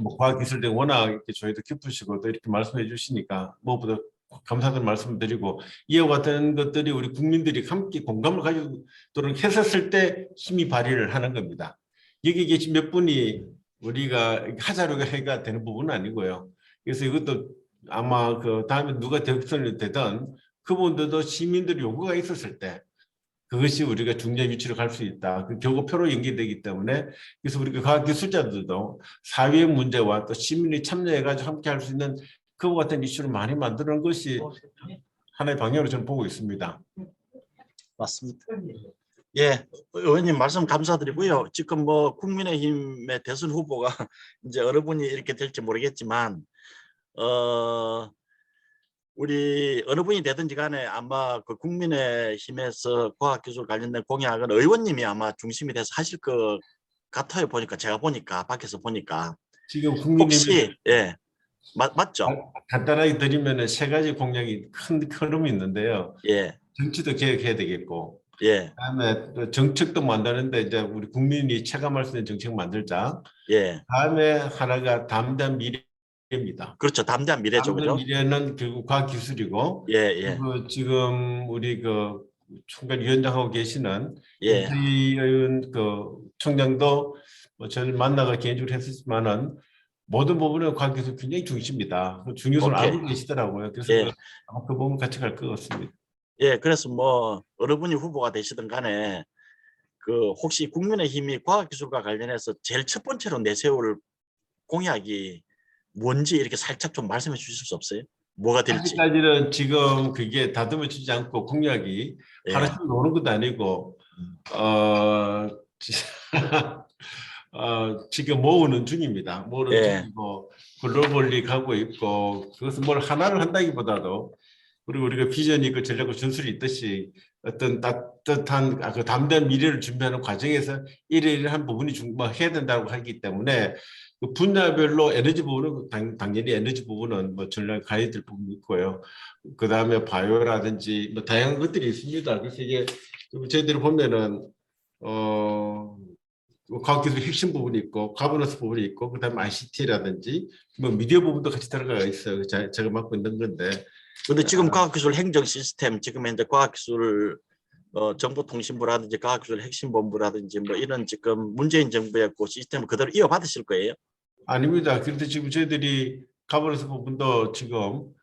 뭐 과학기술에 워낙 이렇게 저희도 깊으시고 또 이렇게 말씀해 주시니까 무엇보다 감사드리는 말씀드리고 이와 같은 것들이 우리 국민들이 함께 공감을 가지도록 했었을 때 힘이 발휘를 하는 겁니다. 여기 계신 몇 분이 우리가 하자료가 해가 되는 부분은 아니고요. 그래서 이것도 아마 그 다음에 누가 대통령이 되든 그분들도 시민들의 요구가 있었을 때 그것이 우리가 중요한 위치로 갈 수 있다. 그 교과표로 연계되기 때문에 그래서 우리가 과학기술자들도 사회의 문제와 또 시민이 참여해가지고 함께 할 수 있는 그와 같은 이슈를 많이 만드는 것이 하나의 방향으로 저는 보고 있습니다. 맞습니다. 예, 의원님 말씀 감사드리고요. 지금 뭐 국민의힘의 대선 후보가 이제 어느 분이 이렇게 될지 모르겠지만 우리 어느 분이 되든지 간에 아마 그 국민의힘에서 과학기술 관련된 공약은 의원님이 아마 중심이 돼서 하실 것 같아요. 보니까 제가 보니까 밖에서 보니까 지금 국민의힘 혹시 맞죠? 간단하게 드리면 세 가지 공약이 큰 흐름이 있는데요. 예, 정치도 개혁해야 되겠고, 예, 그다음에 또 정책도 만드는데 이제 우리 국민이 체감할 수 있는 정책 만들자. 예. 다음에 하나가 담대한 미래입니다. 그렇죠. 담대한 미래죠, 담대한 그죠? 미래는 결국 과학기술이고, 예, 예, 그리고 지금 우리 그 총괄위원장하고 계시는 예. 이태희 그 총장도 뭐 저를 만나가 개인적으로 했었지만은 모든 부분은 과학기술 굉장히 중요합니다. 그 중요성을 오케이. 알고 계시더라고요. 그래서 예. 아마 그 부분 같이 갈 것 같습니다. 예, 그래서 뭐 어느 분이 후보가 되시든 간에 그 혹시 국민의힘이 과학기술과 관련해서 제일 첫 번째로 내세울 공약이 뭔지 이렇게 살짝 좀 말씀해 주실 수 없어요? 뭐가 될지. 아직까지는 지금 그게 다듬어지지 않고 공약이 예. 하나씩 나오는 것도 아니고 지금 모으는 중입니다. 모으는 예. 중이고 글로벌리 가고 있고 그것은 뭘 하나를 한다기보다도 그리고 우리가 비전이 있고 전략과 전술이 있듯이 어떤 따뜻한 그 담대한 미래를 준비하는 과정에서 이러한 부분이 해야 된다고 하기 때문에 그 분야별로 에너지 부분은 당연히 에너지 부분은 뭐 전략 가야 될 부분이 있고요. 그 다음에 바이오라든지 뭐 다양한 것들이 있습니다. 그래서 이게 저희들이 보면은 과학기술 핵심 부분이 있고 가버넌스 부분이 있고 그다음에 ICT라든지 뭐 미디어 부분도 같이 들어가 있어요. 제가 맡고 있는 건데. 근데 지금 과학기술 행정 시스템 지금 현재 과학기술 정보통신부라든지 과학기술 핵심본부라든지 뭐 이런 지금 문재인 정부의 그 시스템을 그대로 이어받으실 거예요? 아닙니다. 그런데 지금 저희들이 가버넌스 부분도 지금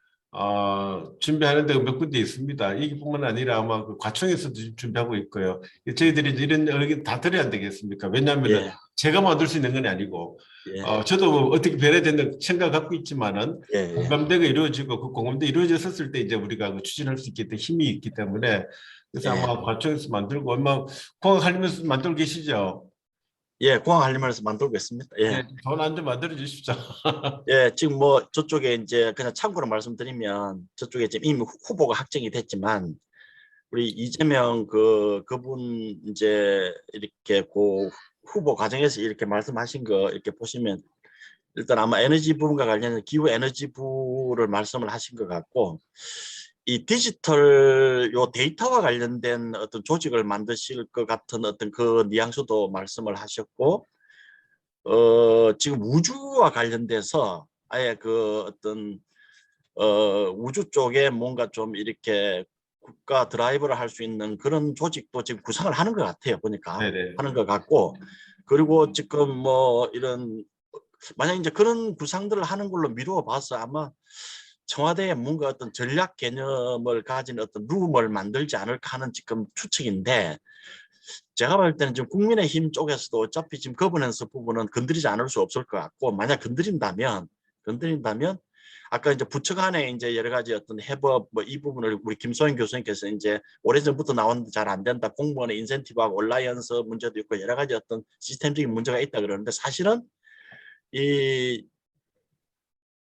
준비하는 데가 몇 군데 있습니다. 이뿐만 아니라 아마 그 과청에서도 지금 준비하고 있고요. 저희들이 이런 의견 다 들어야 안 되겠습니까? 왜냐하면 예. 제가 만들 수 있는 건 아니고 예. 저도 뭐 어떻게 변해야 된다는 생각 갖고 있지만은 예. 공감대가 이루어지고 그 공감대 이루어졌을 때 이제 우리가 그 추진할 수 있게 된 힘이 있기 때문에 그래서 예. 아마 과청에서 만들고 아마 공학하려면서 만들고 계시죠? 예, 공항관리만에서 만들고 있습니다. 예. 돈 안 좀 만들어 주십시오. 예, 지금 뭐 저쪽에 이제 그냥 참고로 말씀드리면 저쪽에 지금 이미 후보가 확정이 됐지만 우리 이재명 그분 이제 이렇게 그 후보 과정에서 이렇게 말씀하신 거 이렇게 보시면 일단 아마 에너지 부분과 관련해서 기후 에너지부를 말씀을 하신 것 같고 이 디지털 요 데이터와 관련된 어떤 조직을 만드실 것 같은 어떤 그 뉘앙스도 말씀을 하셨고 지금 우주와 관련돼서 아예 그 어떤 우주 쪽에 뭔가 좀 이렇게 국가 드라이브를 할 수 있는 그런 조직도 지금 구상을 하는 것 같아요. 보니까 네네. 하는 것 같고 그리고 지금 뭐 이런 만약 이제 그런 구상들을 하는 걸로 미루어 봐서 아마 청와대에 뭔가 어떤 전략 개념을 가진 어떤 룸을 만들지 않을까 하는 지금 추측인데 제가 볼 때는 지금 국민의힘 쪽에서도 어차피 지금 거버넌스 부분은 건드리지 않을 수 없을 것 같고 만약 건드린다면 아까 이제 부처 간에 이제 여러 가지 어떤 해법 뭐 이 부분을 우리 김소영 교수님께서 이제 오래전부터 나왔는데 잘 안 된다 공무원의 인센티브하고 온라이언스 문제도 있고 여러 가지 어떤 시스템적인 문제가 있다 그러는데 사실은 이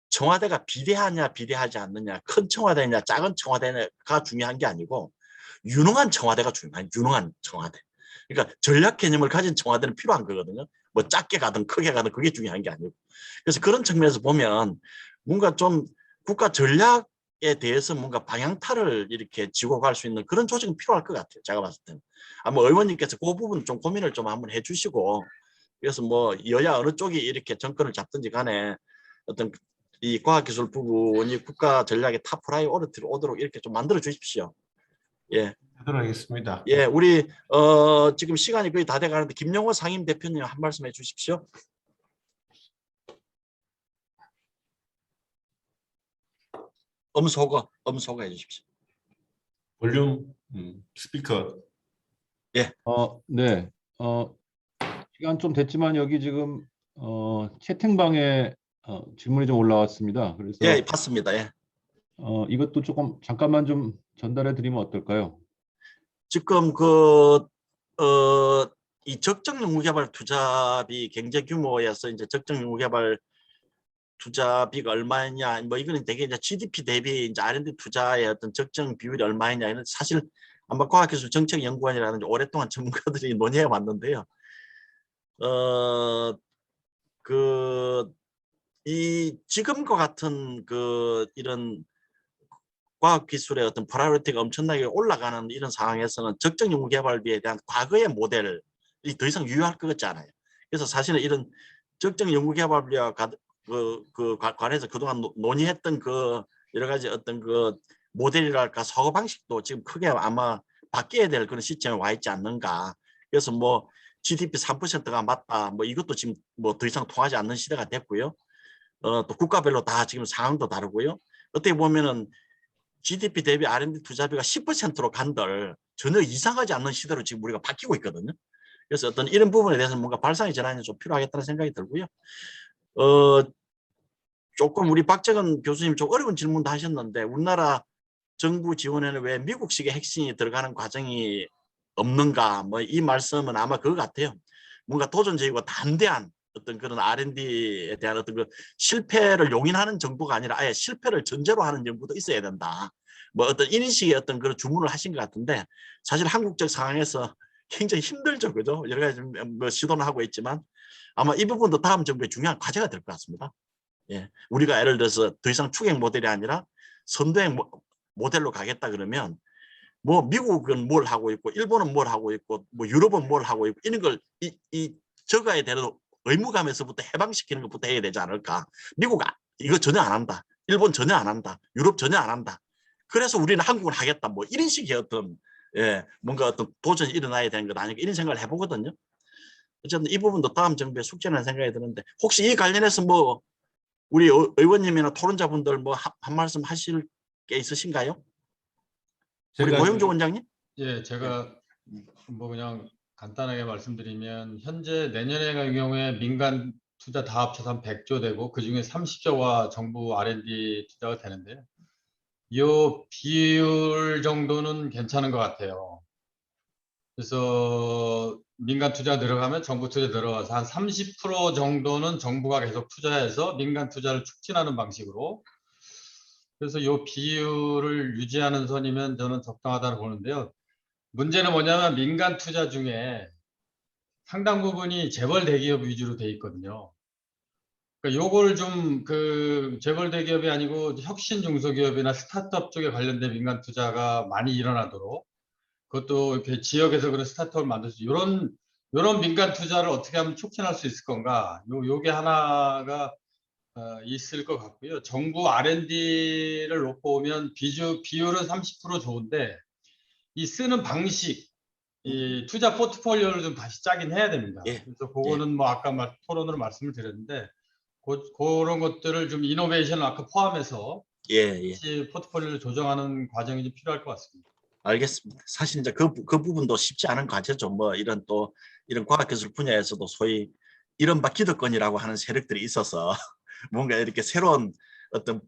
청와대가 비대하냐 비대하지 않느냐 큰 청와대냐 작은 청와대가 중요한 게 아니고 유능한 청와대가 중요한 유능한 청와대. 그러니까 전략 개념을 가진 청와대는 필요한 거거든요. 뭐 작게 가든 크게 가든 그게 중요한 게 아니고. 그래서 그런 측면에서 보면 뭔가 좀 국가 전략에 대해서 뭔가 방향타를 이렇게 지고 갈 수 있는 그런 조직은 필요할 것 같아요. 제가 봤을 때는. 아마 의원님께서 그 부분 좀 고민을 좀 한번 해주시고 그래서 뭐 여야 어느 쪽이 이렇게 정권을 잡든지 간에 어떤 이 과학기술 부분이 국가 전략의 탑 프라이오리티로 오도록 이렇게 좀 만들어 주십시오. 예. 하도록 하겠습니다. 예, 우리 지금 시간이 거의 다 돼가는데 김영호 상임 대표님 한 말씀 해주십시오. 음소거 해주십시오. 볼륨 스피커. 예. 네. 시간 좀 됐지만 여기 지금 채팅방에 질문이 좀 올라왔습니다. 그래서 예, 봤습니다. 예. 이것도 조금 잠깐만 좀 전달해 드리면 어떨까요? 지금 이 적정 연구개발 투자비 경제 규모에서 이제 적정 연구개발 투자비가 얼마냐 뭐 이거는 되게 이제 GDP 대비 이제 R&D 투자의 어떤 적정 비율이 얼마냐 이는 사실 아마 과학기술정책연구원이라든지 오랫동안 전문가들이 논의해 왔는데요. 이 지금과 같은 이런 과학기술의 어떤 프라이어리티가 엄청나게 올라가는 이런 상황에서는 적정 연구개발비에 대한 과거의 모델이 더 이상 유효할 것 같지 않아요. 그래서 사실은 이런 적정 연구개발비와 관해서 그동안 논의했던 여러 가지 어떤 모델이랄까 사고방식도 지금 크게 아마 바뀌어야 될 그런 시점에 와 있지 않는가. 그래서 뭐 GDP 3%가 맞다. 뭐 이것도 지금 뭐 더 이상 통하지 않는 시대가 됐고요. 또 국가별로 다 지금 상황도 다르고요. 어떻게 보면은 GDP 대비 R&D 투자비가 10%로 간들 전혀 이상하지 않는 시대로 지금 우리가 바뀌고 있거든요. 그래서 어떤 이런 부분에 대해서는 뭔가 발상의 전환이 좀 필요하겠다는 생각이 들고요. 조금 우리 박정은 교수님 좀 어려운 질문도 하셨는데 우리나라 정부 지원에는 왜 미국식의 핵심이 들어가는 과정이 없는가 뭐 이 말씀은 아마 그거 같아요. 뭔가 도전적이고 담대한 어떤 그런 R&D에 대한 어떤 실패를 용인하는 정도가 아니라 아예 실패를 전제로 하는 연구도 있어야 된다. 뭐 어떤 이런 식의 어떤 그런 주문을 하신 것 같은데 사실 한국적 상황에서 굉장히 힘들죠, 그죠? 여러 가지 뭐 시도는 하고 있지만 아마 이 부분도 다음 정부의 중요한 과제가 될 것 같습니다. 예, 우리가 예를 들어서 더 이상 추경 모델이 아니라 선도행 모델로 가겠다 그러면 뭐 미국은 뭘 하고 있고 일본은 뭘 하고 있고 뭐 유럽은 뭘 하고 있고 이런 걸 이 저거에 대한 의무감에서부터 해방시키는 것부터 해야 되지 않을까. 미국 이거 전혀 안 한다. 일본 전혀 안 한다. 유럽 전혀 안 한다. 그래서 우리는 한국은 하겠다. 뭐 이런 식의 어떤 뭔가 어떤 도전이 일어나야 되는 것 아닌가 이런 생각을 해보거든요. 어쨌든 이 부분도 다음 정부의 숙제라는 생각이 드는데 혹시 이 관련해서 뭐 우리 의원님이나 토론자분들 뭐 한 말씀 하실 게 있으신가요? 우리 제가 고영주 원장님? 예, 제가 뭐 그냥 간단하게 말씀드리면 현재 내년에 갈 경우에 민간 투자 다 합쳐서 한 100조 되고 그중에 30조가 정부 R&D 투자가 되는데요. 이 비율 정도는 괜찮은 것 같아요. 그래서 민간 투자 들어가면 정부 투자 들어가서 한 30% 정도는 정부가 계속 투자해서 민간 투자를 촉진하는 방식으로 그래서 이 비율을 유지하는 선이면 저는 적당하다고 보는데요. 문제는 뭐냐면 민간 투자 중에 상당 부분이 재벌 대기업 위주로 돼 있거든요. 그러니까 요걸 좀 그 재벌 대기업이 아니고 혁신 중소기업이나 스타트업 쪽에 관련된 민간 투자가 많이 일어나도록 그것도 이렇게 지역에서 그런 스타트업을 만들 수 이런 민간 투자를 어떻게 하면 촉진할 수 있을 건가? 요게 하나가 있을 것 같고요. 정부 R&D를 놓고 보면 비율은 30% 좋은데 이 쓰는 방식, 이 투자 포트폴리오를 좀 다시 짜긴 해야 됩니다. 예. 그래서 그거는 뭐 아까 토론으로 말씀을 드렸는데 그런 것들을 좀 이노베이션을 아까 포함해서 다시 포트폴리오를 조정하는 과정이 좀 필요할 것 같습니다. 알겠습니다. 사실 이제 그 부분도 쉽지 않은 과제죠. 뭐 이런 과학기술 분야에서도 소위 이른바 기득권이라고 하는 세력들이 있어서 뭔가 이렇게 새로운 어떤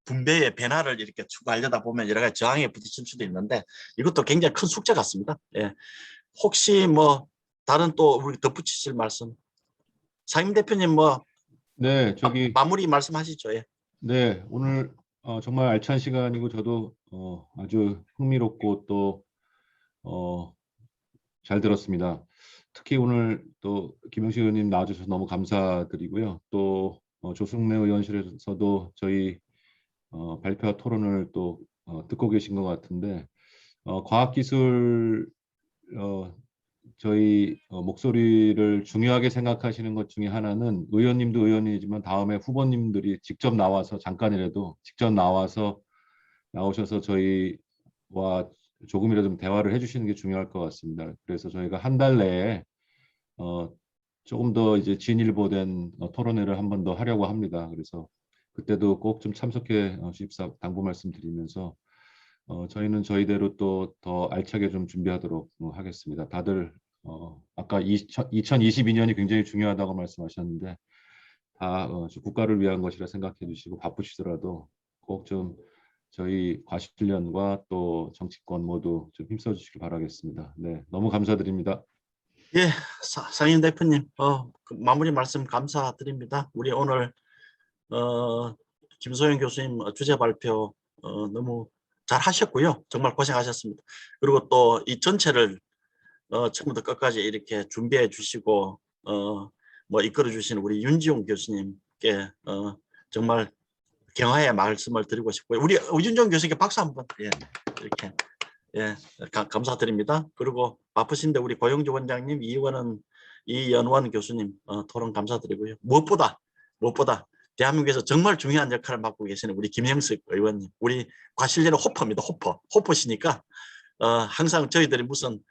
분배의 변화를 이렇게 추구하려다 보면 여러 가지 저항에 부딪힐 수도 있는데 이것도 굉장히 큰 숙제 같습니다. 예. 혹시 뭐 다른 또 우리 덧붙이실 말씀? 상임 대표님 뭐 네, 저기 마무리 말씀하시죠. 예. 네, 오늘 정말 알찬 시간이고 저도 아주 흥미롭고 또 잘 들었습니다. 특히 오늘 또 김영식 의원님 나와주셔서 너무 감사드리고요. 또 조승래 의원실에서도 저희 발표 토론을 또 듣고 계신 것 같은데 과학기술 저희 목소리를 중요하게 생각하시는 것 중에 하나는 의원님도 의원이지만 다음에 후보님들이 직접 나와서 잠깐이라도 직접 나오셔서 저희와 조금이라도 좀 대화를 해주시는 게 중요할 것 같습니다. 그래서 저희가 한 달 내에 조금 더 이제 진일보된 토론회를 한 번 더 하려고 합니다. 그래서 그때도 꼭 좀 참석해 주십사 당부 말씀드리면서 저희는 저희대로 또 더 알차게 좀 준비하도록 하겠습니다. 다들 아까 2022년이 굉장히 중요하다고 말씀하셨는데 다 국가를 위한 것이라 생각해 주시고 바쁘시더라도 꼭 좀 저희 과실련과 또 정치권 모두 좀 힘써 주시길 바라겠습니다. 네, 너무 감사드립니다. 예, 상임 대표님 그 마무리 말씀 감사드립니다. 우리 오늘 김소영 교수님 주제 발표 너무 잘 하셨고요. 정말 고생하셨습니다. 그리고 또 이 전체를 처음부터 끝까지 이렇게 준비해 주시고 뭐 이끌어 주신 우리 윤지용 교수님께 정말 경화의 말씀을 드리고 싶고요. 우리 윤지용 교수님께 박수 한번 이렇게 감사드립니다. 그리고 바쁘신데 우리 고영주 원장님, 이연원 교수님 토론 감사드리고요. 무엇보다 대한민국에서 정말 중요한 역할을 맡고 계시는 우리 김영석 의원님, 우리 과실련의 호퍼입니다. 호퍼시니까 항상 저희들이 무슨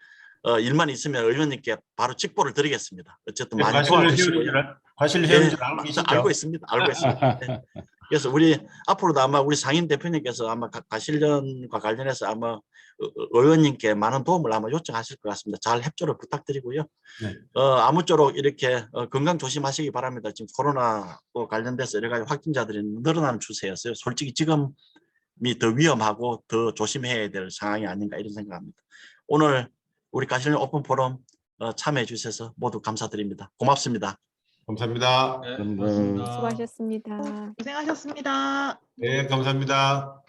일만 있으면 의원님께 바로 직보를 드리겠습니다. 어쨌든 많이 도와주시고요. 과실 회원인 줄 알고 계시죠? 알고 있습니다. 네. 그래서 우리 앞으로도 아마 우리 상임 대표님께서 아마 과실련과 관련해서 아마 의원님께 많은 도움을 아마 요청하실 것 같습니다. 잘 협조를 부탁드리고요. 네. 아무쪼록 이렇게 건강 조심하시기 바랍니다. 지금 코로나 관련돼서 여러 가지 확진자들이 늘어나는 추세였어요. 솔직히 지금이 더 위험하고 더 조심해야 될 상황이 아닌가 이런 생각합니다. 오늘 우리 과실련 오픈 포럼 참여해 주셔서 모두 감사드립니다. 고맙습니다. 감사합니다. 네, 고맙습니다. 수고하셨습니다. 고생하셨습니다. 네, 감사합니다.